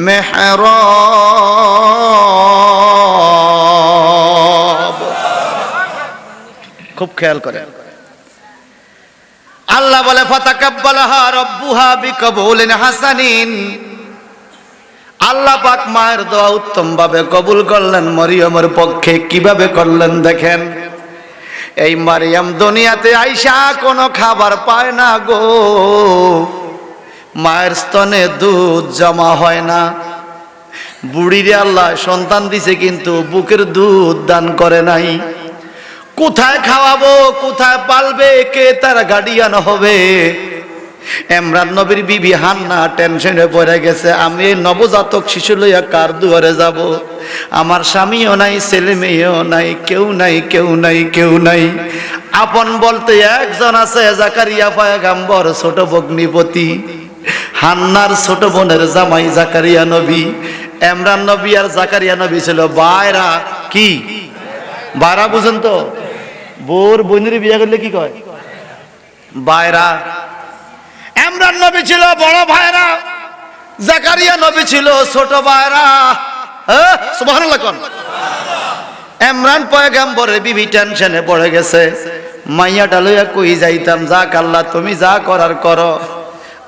মিহরাব। খুব খেয়াল করেন, আল্লাহ বলে ফাতাকাব্বালাহা রাব্বুহা বিকবুলিন হাসানিন। আল্লাহ পাক মায়ের দোয়া উত্তম ভাবে কবুল করলেন মরিয়মের পক্ষে। কিভাবে করলেন দেখেন। এই মারিয়াম দুনিয়াতে আইসা কোনো খাবার পায় না গো, মায়ের স্তনে দুধ জমা হয় না। বুড়িরে আল্লাহ সন্তান দিছে কিন্তু বুকের দুধ দান করে নাই। কোথায় খাওয়াবো, কোথায় পালবে, কে তার গার্ডিয়ান হবে? ইমরান নবীর বিবি হান্না টেনশনে পড়ে গেছে, আমি এই নবজাতক শিশু লইয়া কার দুয়ারে যাব? আমার স্বামীও নাই, ছেলে মেয়েও নাই, কেউ নাই, কেউ নাই, কেউ নাই। আপন বলতে একজন আছে, জাকারিয়া পয়গম্বর, ছোট ভগ্নিপতি। হান্নার ছোট বোনের জামাই জাকারিয়া নবী। ইমরান নবী আর জাকারিয়া নবী ছিল বাইরা। কি বাইরা বুঝেন তো? বোর বোনের বিয়ে করলে কি কয়? বাইরা। ইমরান নবী ছিল বড় ভাইরা, জাকারিয়া নবী ছিল ছোট ভাইরা। সুবহানাল্লাহ কোন। ইমরান পয়গম্বরের বিবি টেনশনে পড়ে গেছে, মাইয়াটা লইয়া কই যাইতাম? যাক আল্লাহ তুমি যা করার করো।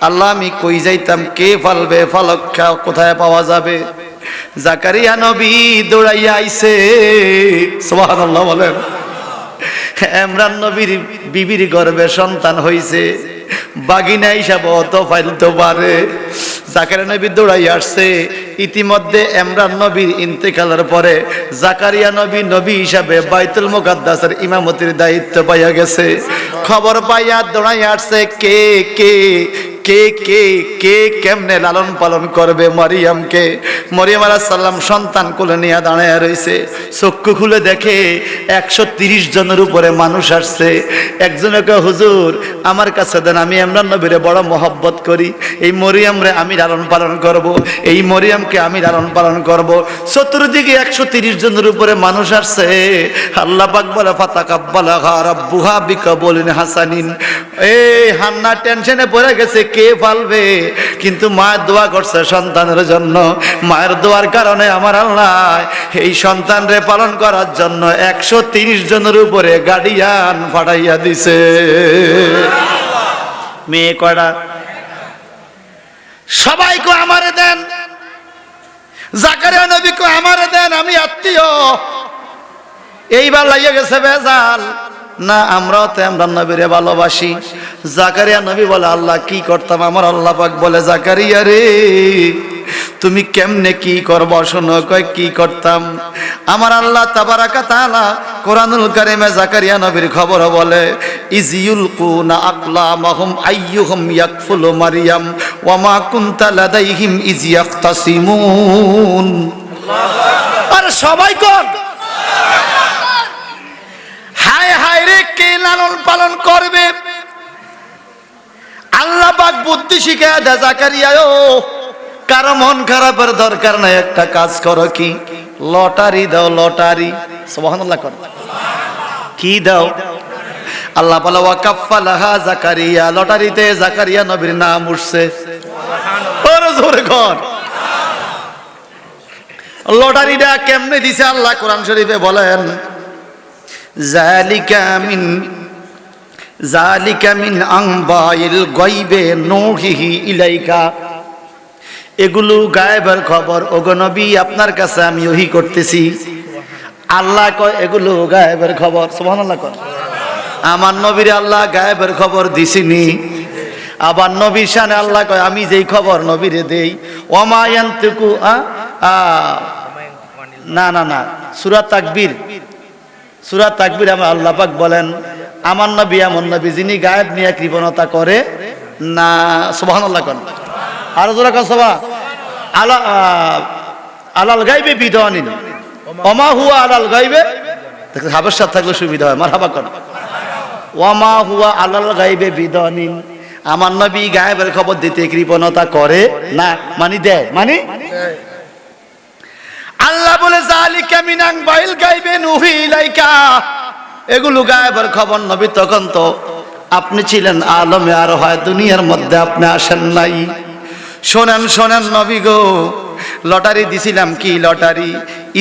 আল্লাহ আমি কই যাইতাম, কে ফালবে, ফালক কোথায় পাওয়া যাবে? জাকারিয়া নবী দৌড়াইয়া আইছে। সুবহানাল্লাহ বলেন। ইমরান নবীর বিবির গর্ভে সন্তান হইছে। বাগিনা হিসাবে অত ফাইলতে পারে। জাকারিয়া নবী দৌড়াই আসছে। ইতিমধ্যে ইমরান নবীর ইন্তেকালের পরে জাকারিয়া নবী নবী হিসাবে বাইতুল মুকাদ্দাসের ইমামতির দায়িত্ব পাইয়া গেছে। খবর পাইয়া দৌড়াই আসছে, কে কে কে কে কে কেমনে লালন পালন করবে মরিয়মকে? মরিয়ম আলাইহিস সালাম সন্তান কোলে নিয়ে দাঁড়ায় রইছে। চক্ষু খুলে দেখে 130 জনের উপরে মানুষ আসছে। একজনকে, হুজুর আমার কাছে দেন, আমি ইমরান নবীরে বড় মহব্বত করি, এই মরিয়মরে আমি লালন পালন করব, এই মরিয়মকে আমি লালন পালন করব। চতুর্দিকে 130 জনের উপরে মানুষ আসছে। আল্লাহ পাক বলে ফাতাকাব্বালাহা রাব্বুহা বিকবুলিন হাসানিন। এই হান্না টেনশনে পড়ে গেছে, কে পালবে? কিন্তু মা দোয়া করছে সন্তানের জন্য। মায়ের দোয়ার কারণে আমার আল্লাহ এই সন্তানরে পালন করার জন্য 130 জনের উপরে গার্ডিয়ান পাঠাইয়া দিছে। মেয়ে কয়টা? সবাইকে আমারে দেন। জাকারিয়া নবীকে আমারে দেন, আমি আত্মীয়। এইবার লাগিয়ে গেছে বেজাল। না, আমরাও তো ইমরান নবীরে ভালোবাসি। জাকারিয়া নবী বলে, আল্লাহ কি করতাম? আমার আল্লাহ পাক বলে, জাকারিয়া রে তুমি কেমনে কি করবো? শোনো, কয় কি করতাম? আমার আল্লাহ তাবারাকা তাআলা কোরআনুল কারীমে জাকারিয়া নবীর খবর বলে, ইযইউলকুনা আকলামাহুম আইয়ুহুম ইয়াকফুলু মারইয়াম ওয়া মা কুনতা লাদাইহিম ইয ইয়াখতাসিমুন। আরে সবাই কোন? হায় হায় রে, কে লালন পালন করবে? আল্লাহ পাক বুদ্ধি শিখায় দেয়, জাকারিয়া ও কারো মন খারাপের দরকার নাই, একটা কাজ করো, কি লটারি দাও, লটারি। সুবহানাল্লাহ কর। কি দাও? আল্লাহ বলে ওয়া কাফফালাহা জাকারিয়া, লটারিতে জাকারিয়া নবীর নাম উঠছে। ওরে জোরে কর। লটারিটা কেমনে দিছে আল্লাহ কোরআন শরীফে বলেন, জালিকা মিন আনবাইল গায়বে নূহিহি ইলাইকা। এগুলো গায়েবের খবর, ওগো নবী আপনার কাছে আমি ওহী করতেছি। আল্লাহ কয় এগুলো গায়েবের খবর। সুবহানাল্লাহ কয়। আমার নবীর আল্লাহ গায়েবের খবর দিছিনি। আবার নবীর শানে আল্লাহ কয় আমি যেই খবর নবীরে দেই, ওমা ইয়ানতিকু না না না, সূরা তাকবীর, সূরা তাকবীর আমার আল্লাহ পাক বলেন, আমার নবী এমন নবী যিনি গায়েব নিয়ে কৃপণতা করে না। সুবহানাল্লাহ কোন আর জোরে কোন সুবহান আলা আলাল গায়বে বিদানিন ওমা হুয়া আলাল গায়বে হাবের সাথে থাকলে সুবিধা হয় মারহাবা কোন ওমা হুয়া আলাল গায়বে বিদানিন আমার নবী গায়েবের খবর দিতে কৃপণতা করে না মানি দেয় মানি আল্লাহ বলে জালিকা মিনাং বাইল গায়বে নুহি ইলাইকা এগুলো গায়েবের খবর নবী তখন তো আপনি ছিলেন আলমে আর হয় দুনিয়ার মধ্যে আপনি আসেন নাই। শোনেন শোনেন নবী গো লটারি দিছিলাম কি লটারি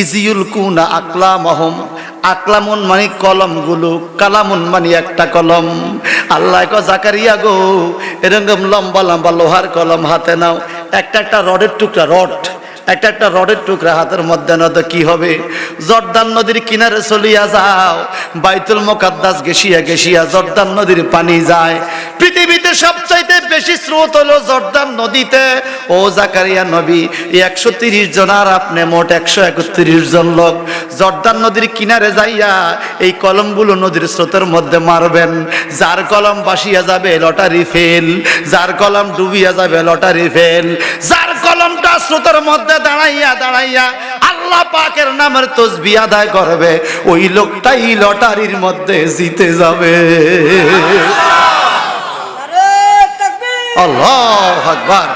ইজিউল কুনা আকলামহম আকলামুন মানে কলমগুলো কালামুন মানে একটা কলম আল্লাহ কো জাকারিয়া গো এরকম লম্বা লম্বা লোহার কলম হাতে নাও একটা একটা রডের টুকরা রড একটা একটা রডের টুকরা হাতের মধ্যে না তো কি হবে জর্দান নদীর কিনারে চলিয়া যাও বাইতুল মুকাদ্দাস গেছিয়া গেছিয়া জর্দান নদীর পানি যায় পৃথিবীতে সবচাইতে বেশি স্রোত হলো জর্দান নদীতে ও জাকারিয়া নবী 130 জন আর আপনি মোট 131 জন লোক জর্দান নদীর কিনারে যাইয়া এই কলমগুলো নদীর স্রোতের মধ্যে মারবেন যার কলম ভাসিয়া যাবে লটারি ফেল যার কলম ডুবিয়া যাবে লটারি ফেল যার কলমটা স্রোতের মধ্যে দাঁড়াইয়া দাঁড়াইয়া আল্লাহ পাকের নামের তাসবিহ আদায় করবে ওই লোকটাই লটারির মধ্যে জিতে যাবে। আল্লাহু আকবার।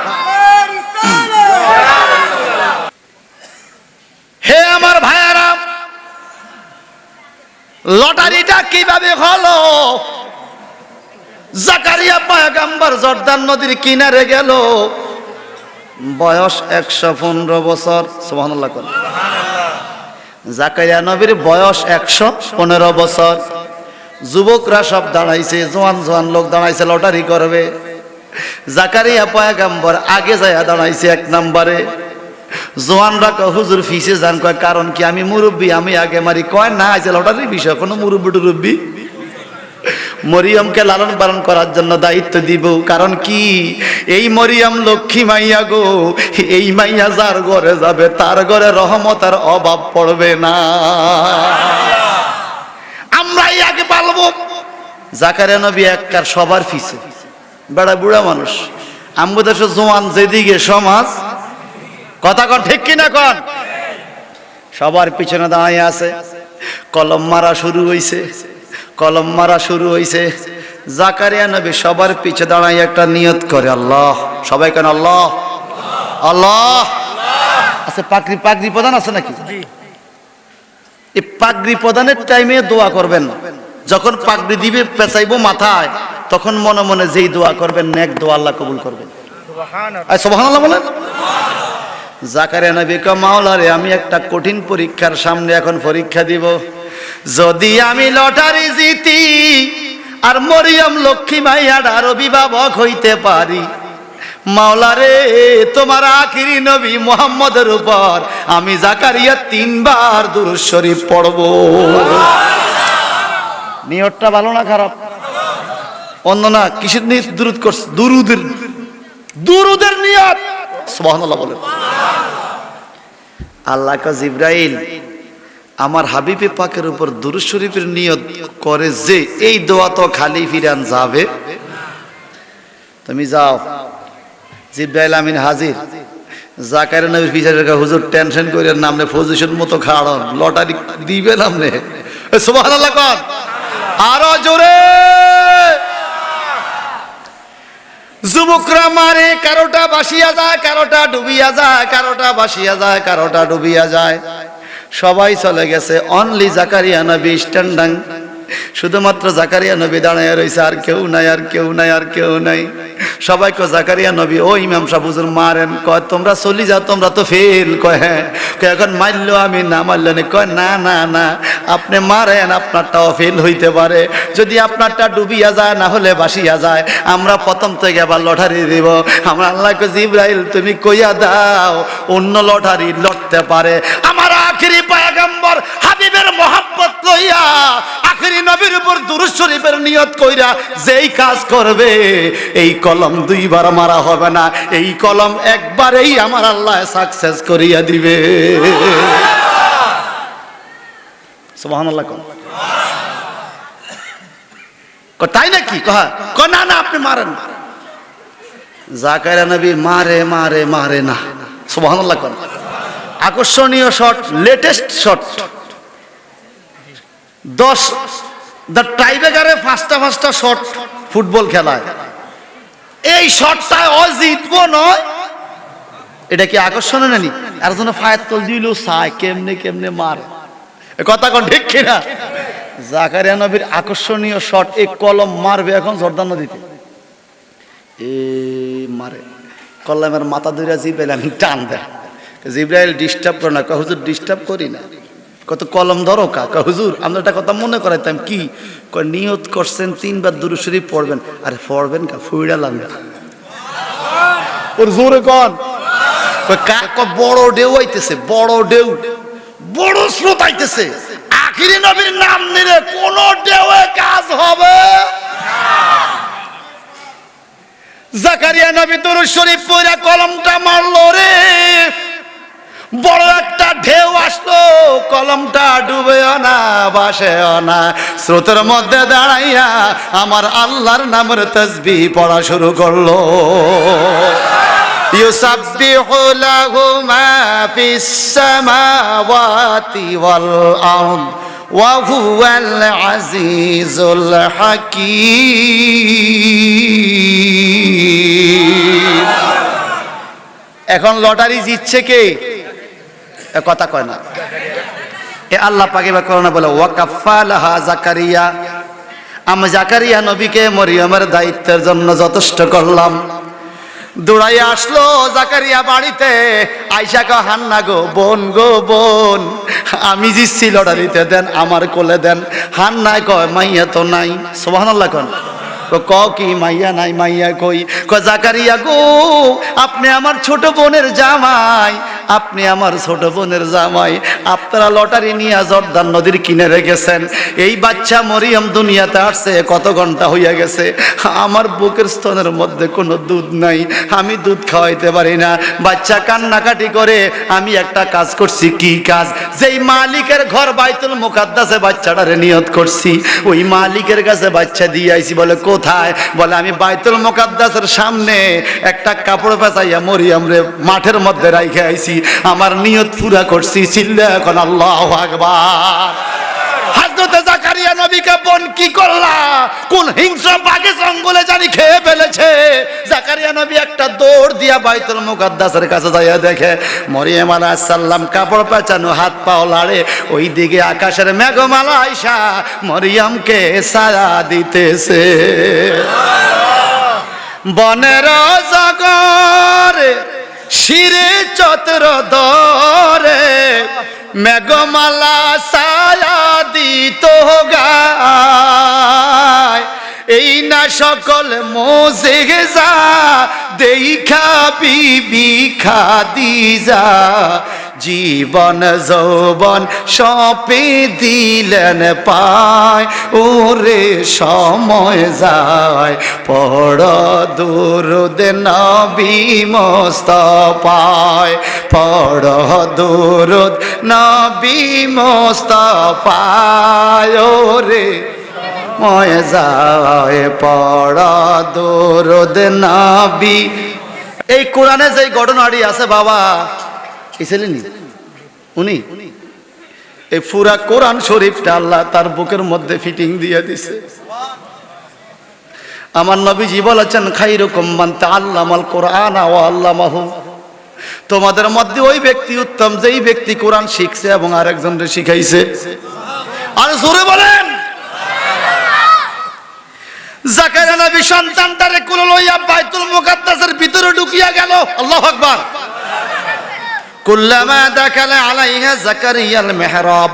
হে আমার ভাইয়ারা লটারিটা কিভাবে হলো জাকারিয়া পয়গম্বর জর্দান নদীর কিনারে গেল বয়স 115 বছর সুবহানাল্লাহ কোন জাকারিয়া নবীর বয়স 115 বছর যুবকরা সব দাঁড়াইছে জোয়ান জোয়ান লোক দাঁড়াইছে লটারি করবে জাকারিয়া পয়গম্বর আগে যায় দাঁড়াইছে এক নম্বরে জোয়ানরা কয় হুজুর ফিসে যান কয় কারণ কি আমি মুরব্বী আমি আগে মারি কয় না আছে লটারির বিষয় কোনো মুরব্বী টুরব্বী মরিয়মকে লালন পালন করার জন্য দায়িত্ব দিব কারণ কি এই মরিয়ম লক্ষ্মী মাইয়া গো এই মাইয়া যার ঘরে যাবে তার ঘরে রহমতের অভাব পড়বে না আমরাই আগে পালবো। জাকারিয়া নবী এককার সবার ফিসে বেড়া বুড়া মানুষ আমগো দেশে জোয়ান যেদিকে সমাজ কথা কন ঠিক কিনা কন সবার পিছনে দাঁড়িয়ে আছে কলম মারা শুরু হইছে কলম মারা শুরু হইছে জাকারিয়া নবী সবার পিছে দাঁড়াই একটা নিয়ত করে আল্লাহ সবাই কেন আল্লাহ আল্লাহ আচ্ছা পাগড়ি পাগড়ি প্রদান আছে নাকি এই পাগড়ি প্রদানের টাইমে দোয়া করবেন যখন পাগড়ি দিবে পেঁচাইবো মাথায় তখন মনে মনে যেই দোয়া করবেন নেক দোয়া আল্লাহ কবুল করবেন সুবহানাল্লাহ বলেন। জাকারিয়া নবী কয় মাওলা রে আমি একটা কঠিন পরীক্ষার সামনে এখন পরীক্ষা দিব যদি আমি লটারি জিতি আর মরিয়ম লক্ষ্মী মাইয়ার অভিভাবক হইতে পারি মাওলা রে তোমার আখিরি নবী মুহাম্মদের উপর আমি জাকারিয়া 3 বার দুরূদ শরীফ পড়ব। নিয়তটা ভালো না খারাপ অন্য না কিসের নিয়ত দুরূদ করছে দুরূদের নিয়ত সুবহানাল্লাহ বলেন। আল্লাহ কা জিবরাইল আমার হাবিবে পাকের উপর দুরূদ শরীফের নিয়ত করে যে এই দোয়া তো খালি ফিরান যাবে তুমি যাও জিবরাইল আমিন হাজির জাকারিয়া নবীর পিছনে হুজুর টেনশন কইরেন না আপনি পজিশন মতো খাড়ন লটারি দিবেন আপনি সুবহানাল্লাহ কোন আরো জোরে যুবকরা মারে কারোটা ভাসিয়া যায় কারোটা ডুবিয়া যায় কারোটা ভাসিয়া যায় কারোটা ডুবিয়া যায় সবাই চলে গেছে অনলি জাকারিয়া নবী স্ট্যান্ডিং শুধুমাত্র জাকারিয়া নবী দাঁড়ায় রইছে আর কেউ নাই আর কেউ নাই আর কেউ নাই সবাই কয় জাকারিয়া নবী ও ইমাম সাহেব হুজুর মারেন কয় তোমরা চলি যাও তোমরা তো ফেল কয় হ্যাঁ কয় এখন মারলো আমি না মারলো না কয় না না না আপনি মারেন আপনারটাও ফেল হইতে পারে যদি আপনারটা ডুবিয়া যায় না হলে ভাসিয়া যায় আমরা প্রথম থেকে আবার লটারি দিব আমরা আল্লাহকে জিবরাইল তুমি কইয়া দাও অন্য লটারি লড়তে পারে আমার আখিরি পয়গম্বর হাবিবের মহব্বত লইয়া আখিরি নবীর উপর দুরূদ শরীফের নিয়ত কইরা যেই কাজ করবে এই কলম 2 বার মারা হবে না এই কলম একবারেই আমার আল্লাহ সাকসেস করিয়া দিবে সুবহানাল্লাহ। তাই নাকি? না না, আপনি মারেন। জাকারিয়া নবী মারে মারে মারে না। সুবহানাল্লাহ। কোন আকর্ষণীয় শট, লেটেস্ট শট। 10 দ্য টাইব্রেকারে ফার্স্টটা শট ফুটবল খেলায়, এই শটটা ও জিতবো নয়, এটা কি আকর্ষণীয় নানি? আর জন্য ফায়াত তোল দিল সাই কেমনে কেমনে মারে, কথা কোন ঠিক কিনা? জাকারিয়া নবীর আকর্ষণীয় শট, এই কলম মারবে এখন জর্দান নদীতে, এই মারে কলমের মাথা ধরে জিব্রাইল আমি টান দেয়। জিব্রাইল ডিস্টার্ব করে না, হুজুর ডিস্টার্ব করি না। কত কলম ধরো কা হুজুর, আমরা একটা কথা মনে করাইতাম কি, নিয়ত করছেন 3 বার দুরূদ শরীফ পড়বেন। আরে পড়বেন কা ফুইড়া লাগবে ওর জোরে কন। বড় ঢেউ আইতেছে, বড় ঢেউ, বড় স্রোত আইতেছে, আখিরি নবীর নাম নিলে কোন ঢেউয়ে কাজ হবে। জাকারিয়া নবী দুরূদ শরীফ পড়া কলমটা মারলো রে, বড় একটা ঢেউ আসলো, কলমটা ডুবেও না ভাসেও না, স্রোতের মধ্যে দাঁড়াইয়া আমার আল্লাহর নামের তাসবিহ পড়া শুরু করলো। ইউসাব্বিহু লাহু মা ফিস সামাওয়াতি ওয়াল আরদ ওয়া হুয়াল আজিজুল হাকীম। এখন লটারি জিতছে কে? কথা কয় না। এ আল্লাহ পাক এবার করোনা বলে ওয়াকাফালাহা জাকারিয়া, আমি জাকারিয়া নবীকে মরিয়মের দায়িত্বের জন্য যথেষ্ট করলাম। দৌড়াই আসলো জাকারিয়া বাড়িতে, আয়সা কয় হান্না গো বোন, গো বোন আমি জিতছি লটারিতে, দেন আমার কোলে দেন। হান্না কয় মাইয়া তো নাই। সুবহানাল্লাহ। কোন কি মাইয়া নাই? মাইয়া কই? জাকারিয়া গো আপনি আমার ছোট বোনের জামাই, আপনি আমার ছোট বোনের জামাই, আপনারা লটারি নিয়ে জর্দান নদীর কিনারে গেছেন, এই বাচ্চা মরিয়ম দুনিয়াতে আসছে কত ঘন্টা হইয়া গেছে, আমার বুকের স্তনের মধ্যে কোনো দুধ নাই, আমি দুধ খাওয়াইতে পারি না। বাচ্চা কান্নাকাটি করে, আমি একটা কাজ করছি। কি কাজ? যেই মালিকের ঘর বাইতুল মুকাদ্দাসে বাচ্চাটারে নিয়ত করছি, ওই মালিকের কাছে বাচ্চা দিয়ে আইছি। বলে কোথায়? বলে আমি বাইতুল মুকাদ্দাসের সামনে একটা কাপড় পেঁচাইয়া মরিয়ম রে মাঠের মধ্যে রাইখে আইছি, আমার নিয়ত পুরা করছি। চিল্লা এখন আল্লাহু আকবার। হযরত জাকারিয়া নবীকে বোন কি করলা? কোন হিংস্র বাঘে জঙ্গলে জানি খেয়ে ফেলেছে। জাকারিয়া নবী একটা দৌড় দিয়া বাইতুল মুকাদ্দাসের কাছে যাইয়া দেখে মরিয়ম আলাইহিস সালাম কাপড় পেঁচানো, হাত পা লাড়ে, ওইদিকে আকাশের মেঘমালা আইসা মরিয়মকে ছায়া দিতেছে। বনের জগরে শিরে চতুর ধরে মেঘমালা ছায়া দিত গায়, এই না সকল মোজেজা দেখা বিবি খাদিজা, জীবন যৌবন সপে দিলেন পায়, ওরে সময় যায় পড় দুরুদ নবী মুস্তাফায়, পড় দুরুদ নবী মুস্তাফায়, ওরে ময় যায় পড় দুরুদ নবী। এই কোরআনে যে ঘটনাটি আছে বাবা, কি ছিলেন উনি, এই পুরা কোরআন শরীফটা আল্লাহ তার বুকের মধ্যে ফিটিং দিয়ে দিছে। আমার নবীজি বলেছেন খাইরুকুম মান তাআল্লামাল কোরআন ওয়া আল্লামাহু, তোমাদের মধ্যে ওই ব্যক্তি উত্তম যেই ব্যক্তি কোরআন শিখছে এবং আরেকজনকে শিখাইছে। আর জোরে বলেন। জাকারিয়া নবী সন্তানটারে কোলে লইয়া বাইতুল মুকাদ্দাসের ভিতরে ঢুকিয়া গেল। আল্লাহু আকবার। কুল্লামা দাখালা আলাইহা জাকারিয়াল মেহরাব,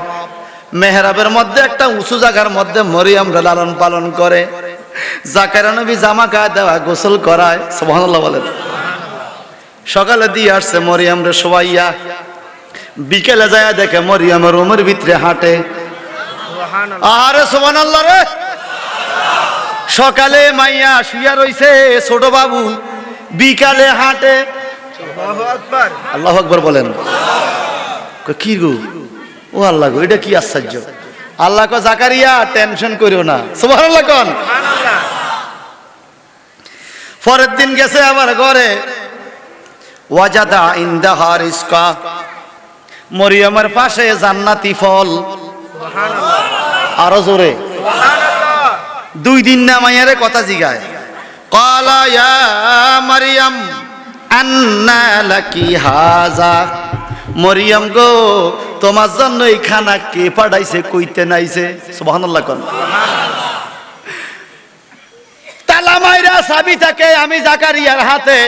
মেহরাবের মধ্যে একটা উঁচু জায়গার মধ্যে মরিয়ম লালন পালন করে। জাকারিয়া নবী জামা গায়ে দেওয়া, গোসল করায়। সুবহানাল্লাহ বলেন। সকালে দিয়ে আসছে মরিয়ম রে শোয়াইয়া, বিকেলে যায় দেখে মরিয়ম রুমের ভিতরে হাঁটে। আরে সুবহানাল্লাহ রে। সকালে মাইয়া শুইয়া রইছে ছোট বাবু, বিকালে হাঁটে। আল্লাহু আকবার বলেন। কি গো, ও আল্লাহ গো, এটা কি আশ্চর্য। আল্লাহ কো জাকারিয়া টেনশন করিও না, সুবহানাল্লাহ কোন। পরের দিন গেছে আবার ঘরে, ওয়াজাদা ইনদাহা রিজকা, মরিয়মের পাশে জান্নাতি ফল, আরো জোরে। 2 দিন না মাইয়ারে কথা জিগায়, ক্বালা ইয়া মারইয়াম আন্না লাকি হাযা, মরিয়ম গো তোমার জন্য এই খানা কে পাঠাইছে, কইতে নাইছে, সুবহানাল্লাহ কোন। তালা মাইরা চাবি থাকে আমি জাকারিয়ার হাতে,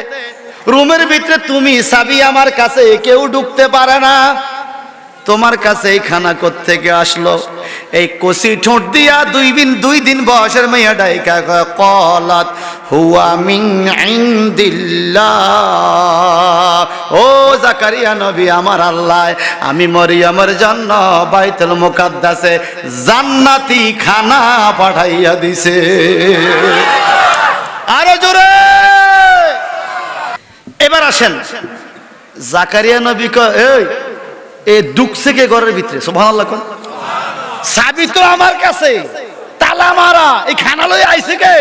রুমের ভিতরে তুমি চাবি, আমার কাছে কেউ ঢুকতে পারে না, তোমার কাছে এই খানা কোত্থেকে আসলো? এই কচি ঠোঁট দিয়া 2 দিন বয়সের মেয়ে ডাইকা কয়, ক্বালাত হুয়া মিন ইনদিল্লাহ, ও জাকারিয়া নবী আমার আল্লাহ আমি মরিয়মের জন্য বাইতুল মুকাদ্দাসে জান্নাতি খানা পাঠাইয়া দিছে। আরো জোরে। এবার আসেন, জাকারিয়া নবী কয়, এই ঢুকছে কে ঘরের ভিতরে? সুবহানাল্লাহ কোন। চাবি তো আমার কাছে, তালা মারা, এই খানা লই আইছে কে?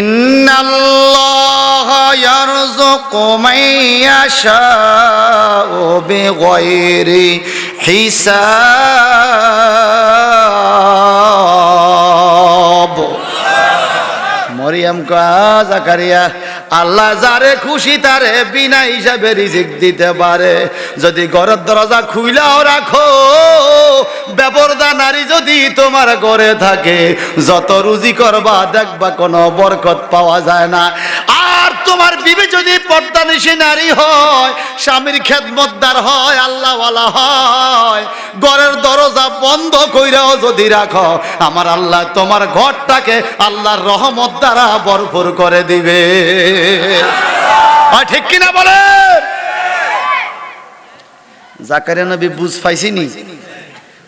ইন্নাল্লাহা ইয়ারযুকু মান ইয়াশাউ বিগাইরি হিসাব। মরিয়ম কয়, জাকারিয়া আল্লাহ যারে খুশি তারে বিনা হিসাবে রিজিক দিতে পারে। যদি ঘরের দরজা খুইলাও রাখো, বেপরদা নারী যদি তোমার ঘরে থাকে, যত রুজি করবা দেখবা কোনো বরকত পাওয়া যায় না। আর তোমার বিবি যদি পর্দানিশী নারী হয়, স্বামীর খেদমতদার হয়, আল্লাহওয়ালা হয়, ঘরের দরজা বন্ধ কইরাও যদি রাখো, আমার আল্লাহ তোমার ঘরটাকে আল্লাহর রহমত দ্বারা ভরপুর করে দিবে। ঠিক কিনা বলেন? জাকারিয়া নবী বুঝ পাইছিনি।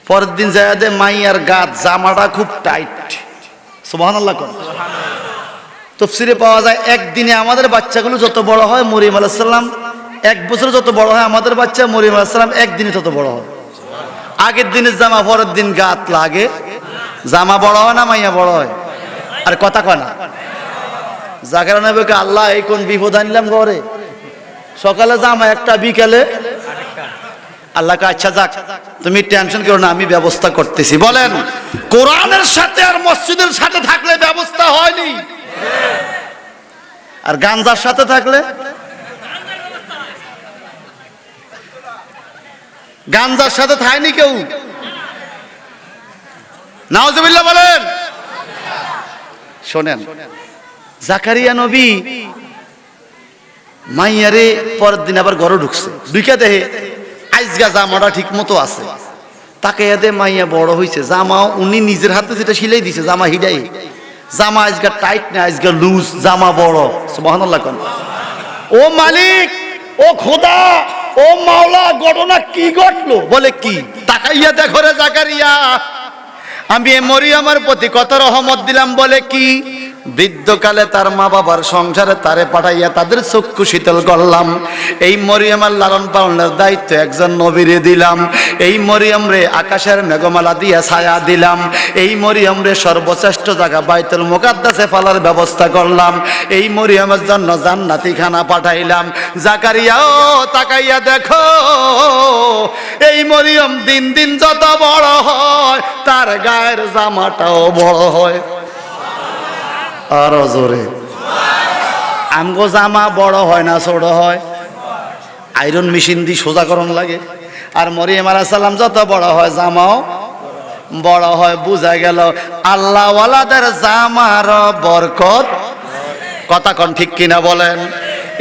পরের দিন যায় দে মাইয়ার গাত জামাটা খুব টাইট, সুবহানাল্লাহ কোন। তাফসীরে পাওয়া যায় একদিনে আমাদের বাচ্চাগুলো যত বড় হয়, মরিয়ম আলাইহিস সালাম 1 বছর যত বড় হয় আমাদের বাচ্চা, মরিয়ম আলাইহিস সালাম একদিনে তত বড় হয়। আগের দিনের জামা পরের দিন গাত লাগে, জামা বড় হয় না মাইয়া বড় হয়? আর কথা কয় না। জাকারিয়া নবীকে আল্লাহ এই কোন বিপদ আনলাম ঘরে, সকালে জামা একটা বিকালে আল্লাহকে, আচ্ছা যাক তুমি টেনশন করো না, আমি ব্যবস্থা করতেছি। বলেন, কোরআনের সাথে আর মসজিদের সাথে থাকলে ব্যবস্থা হয়নি, আর গাঞ্জার সাথে থাকলে? গাঞ্জার সাথে থাকেনি কেউ, নাউজুবিল্লাহ বলেন। শোনেন, জাকারিয়া নবী মাইয়ারে পরের দিন আবার ঘরে ঢুকছে, ঢুকে দেখে আইজগা জামাটা ঠিক মতো আছে। তাকে এদে মাইয়া বড় হয়েছে, জামা উনি নিজের হাতে যেটা সিলাই দিছে, জামা হিডাই, জামা আজগা টাইট না, আজগা লুজ, জামা বড়। সুবহানাল্লাহ কোন। ও মালিক, ও খোদা, ও মাওলা, ঘটনা কি ঘটলো? বলে কি? তাকাইয়া দেখো রে জাকারিয়া, আমি মরিয়মের প্রতি কত রহমত দিলাম। বলে কি? বৃদ্ধকালে তার মা বাবার সংসারে তারে পাঠাইয়া তাদের চক্ষু শীতল করলাম। এই মরিয়মের লালন পালনের দায়িত্ব একজন নবীরে দিলাম। এই মরিয়ম রে আকাশের মেঘমালা দিয়া ছায়া দিলাম। এই মরিয়ম রে সর্বশ্রেষ্ঠ জায়গা বাইতুল মুকাদ্দাসে ফালার ব্যবস্থা করলাম। এই মরিয়মের জন্য জান্নাতি খানা পাঠাইলাম। জাকারিয়া ও তাকাইয়া দেখো, এই মরিয়ম দিন দিন যত বড় হয়, তার গায়ের জামাটাও বড় হয়। আরো জোরে। আমগো জামা বড় হয় না ছোট হয়? আয়রন মেশিন দিয়ে সোজাকরণ লাগে। আর মরিয়ম আলাইহিস সালাম যত বড় হয় জামাও বড় হয়। বুঝা গেল আল্লাহ ওয়ালাদের জামার বরকত। কথা কোন ঠিক কিনা বলেন?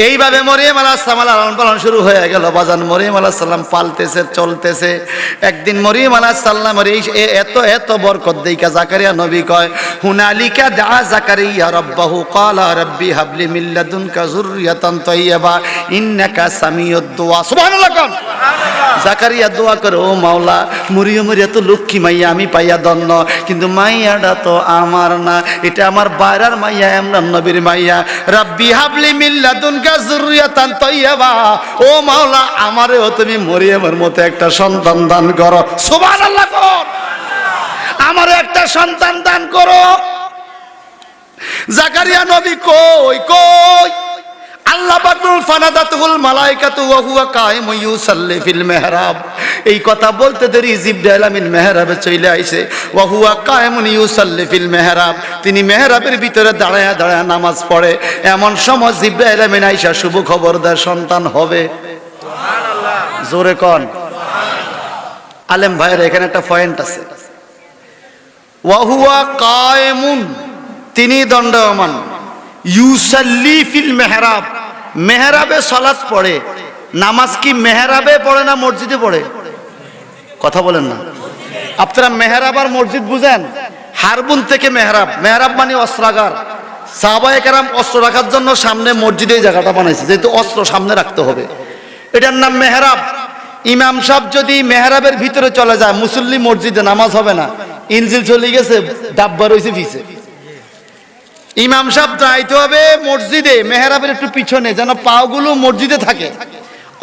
এইভাবে মরিয়ম আলাইহিস সালাম লালন পালন শুরু হয়ে গেল। বাজান মরিয়ম আলাইহিস সালাম পালতেছে, চলতেছে। একদিন মরিয়ম আলাইহিস সালামের এত এত বরকত দেইকা জাকারিয়া নবী কয়, হুনালিকা দা জাকারিয়া রাব্বাহু ক্বালা রাব্বি হাবলি মিন লাদুনকা যুররিয়াতান তাইয়্যিবা ইন্নাকা সামিউদ দুআ। সুবহানাল্লাহ। জাকারিয়া দোয়া করে, ও মাওলা, মরিয়মের এত লক্ষ্মী মাইয়া আমি পাইয়া ধন্য, কিন্তু মাইয়াটা তো আমার না, এটা আমার বাইরার মাইয়া, ইমরান নবীর মাইয়া। রাব্বি হাবলি মিন লাদুনকা যুররিয়াতান তাইয়্যিবা, ও মাওলা, আমারেও তুমি মরিয়মের মতো একটা সন্তান দান করো। সুবহানাল্লাহ কর, আমারও একটা সন্তান দান করো। জাকারিয়া নবী কই কই, আল্লাহ বাকুল ফানাদাতুল মালাইকাতু ওয়া হুয়া কাইমু ইউসাল্লি ফিল মিহরাব। এই কথা বলতে দেরি জিবরাইল আমিন মেহরাবে চলে আইছে। ওয়া হুয়া কাইমুন ইউসাল্লি ফিল মিহরাব, তিনি মেহরাবের ভিতরে দাঁড়ায়া দাঁড়ায়া নামাজ পড়ে। এমন সময় জিবরাইল আমিন আইসা শুভ খবর দেয়, সন্তান হবে। সুবহানাল্লাহ, জোরে কোন সুবহানাল্লাহ। আলেম ভাইরা, এখানে একটা পয়েন্ট আছে। ওয়া হুয়া কাইমুন, তিনি দণ্ডায়মান, ইউসাল্লি ফিল মেহরাব, মেহরাবে সালাত পড়ে। নামাজ কি মেহরাবে পড়ে না মসজিদে পড়ে? কথা বলেন না আপনারা। মেহরাব আর মসজিদ বুঝেন? হারবুন থেকে মেহরাব, মেহরাব মানে অস্ত্রাগার। সাহাবায়ে কেরাম অস্ত্র রাখার জন্য সামনে মসজিদে এই জায়গাটা বানাইছে, যেহেতু অস্ত্র সামনে রাখতে হবে, এটার নাম মেহরাব। ইমাম সাহেব যদি মেহরাবের ভিতরে চলে যায়, মুসল্লি মসজিদে নামাজ হবে না। ইনজিল চলে গেছে, ডাব্বা রয়েছে পিছে। ইমাম সাহেব দাঁড়াইতে হবে মসজিদে, মেহরাবের একটু পিছনে, যেন পাগুলো মসজিদে থাকে।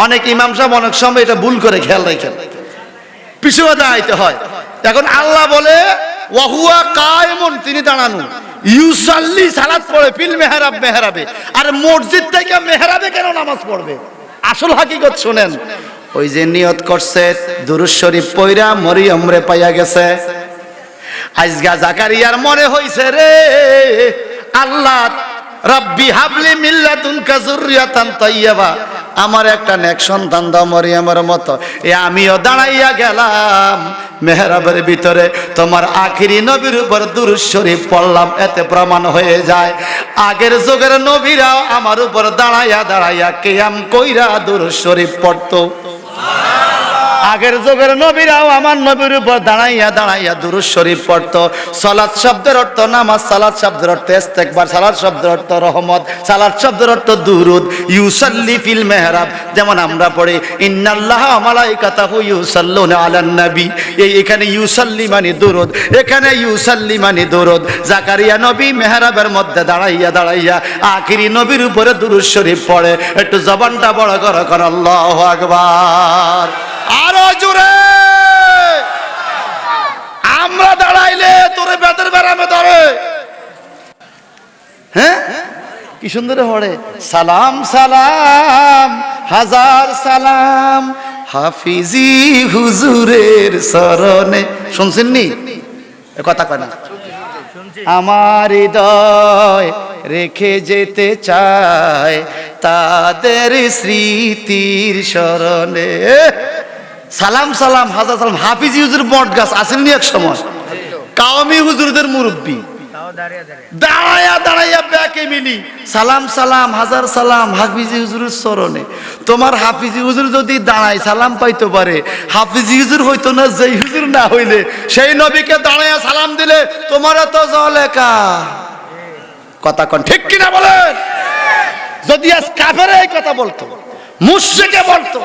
অনেক ইমাম সাহেব অনেক সময় এটা ভুল করে, খেয়াল রাখেন, পিছনে দাঁড়াইতে হয়। এখন আল্লাহ বলে ওয়া হুয়া কায়েমুন, তিনি দাঁড়ানো, ইউসাল্লি সালাত পড়ে ফিল মেহরাব, মেহরাবে। আর মসজিদ থেকে মেহরাবে কেন নামাজ পড়বে? আসল হাকিকত শুনেন। ওই যে নিয়ত করছে দুরূদ শরীফ পয়রা মরিয়ম রে পাইয়া গেছে, আজগা জাকারিয়ার মনে হইছে রে, আল্লাহ রাব্বি হাবলি মিন লাদুনকা যুররিয়াতান তাইয়্যিবা, আমার একটা নেক সন্তান দাও মরিয়মের মতো। এ আমিও দাঁড়াইয়া গেলাম মেহরাবের ভিতরে, তোমার আখিরি নবীর উপর দুরূদ শরীফ পড়লাম। এতে প্রমাণ হয়ে যায় আগের যুগের নবীরাও আমার উপর দাঁড়াইয়া দাঁড়াইয়া কিয়াম কইরা দুরূদ শরীফ পড়তো। আগের যুগের নবীরাও আমার নবীর উপর দাঁড়াইয়া দাঁড়াইয়া দুরূদ শরীফ পড়তো। সালাত শব্দের অর্থ নামাজ, সালাত শব্দের অর্থ ইস্তেগফার, সালাত শব্দের অর্থ রহমত, সালাত শব্দের অর্থ দুরূদ। ইউসাল্লি ফিল মেহরাব, যেমন আমরা পড়ি ইন্নাল্লাহা ওয়া মালাইকাতাহু ইউসাল্লুনা আলান নবী, এখানে ইউসাল্লি মানে দুরূদ, এখানে ইউসাল্লি মানে দুরূদ। জাকারিয়া নবী মেহরাবের মধ্যে দাঁড়াইয়া দাঁড়াইয়া আখিরি নবীর উপরে দুরূদ শরীফ পড়ে। একটু জবানটা বড় করে কোন আল্লাহু আকবার, আরো জোরে। আমরা দাঁড়াইলে তোরে বেদের বেড়ামে ধরে। হ্যাঁ, কি সুন্দর হরে, সালাম সালাম হাজার সালাম হাফিজি হুজুরের শরণে। শুনছেন নি কথা? কয় না, আমার হৃদয় রেখে যেতে চায় তাদের স্মৃতির শরণে। সালাম সালাম হাজার সালাম, হাফিজি হুজুর বট গাছ আসেননি এক সময়, কাওমি হুজুরদের মুরব্বী, দাঁড়াইয়া দাঁড়াইয়া ব্যাকে মিলি সালাম সালাম হাজার সালাম হাফিজি হুজুরের চরণে। তোমার হাফিজি হুজুর যদি দাঁড়ায় সালাম পাইতে পারে, হাফিজি হুজুর হইতো না, যেই হুজুর না হইলে সেই নবীকে দাঁড়াইয়া সালাম দিলে তোমার তো জলেকা। কথা কন ঠিক কিনা বলেন? যদি আজ কাফের এই কথা বলতো, মুশরিকে বলতো,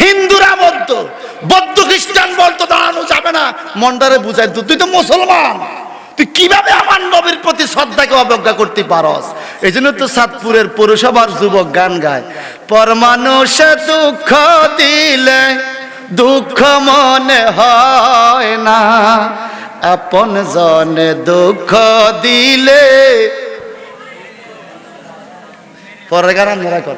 হিন্দুরা বলতো, বৌদ্ধ খ্রিস্টান বলতো দাঁড়ানো যাবে না, মন্ডারে বুঝাই তুই তো মুসলমান, তুই কিভাবে আমার নবীর প্রতি শ্রদ্ধাকে অবজ্ঞা করতে পারস? এই জন্য তো সাতপুরের পৌরসভার যুবক গান গায়, পর মানুষে দুঃখ দিলে দুঃখ মনে হয় না, আপন জনে দুঃখ দিলে। পরের গান মেরা কর,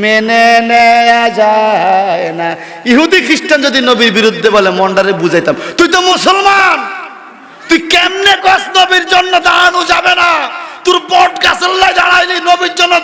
মেনে নেয়া যায় না। ইহুদি খ্রিস্টান যদি নবীর বিরুদ্ধে বলে মন্ডারে বুঝাইতাম, তুই তো মুসলমান, তুই কেমনে কস নবীর জন্য দাঁড়ানো যাবে না? তোর বট গাছের লাই দাঁড়াইলি নবীর জন্য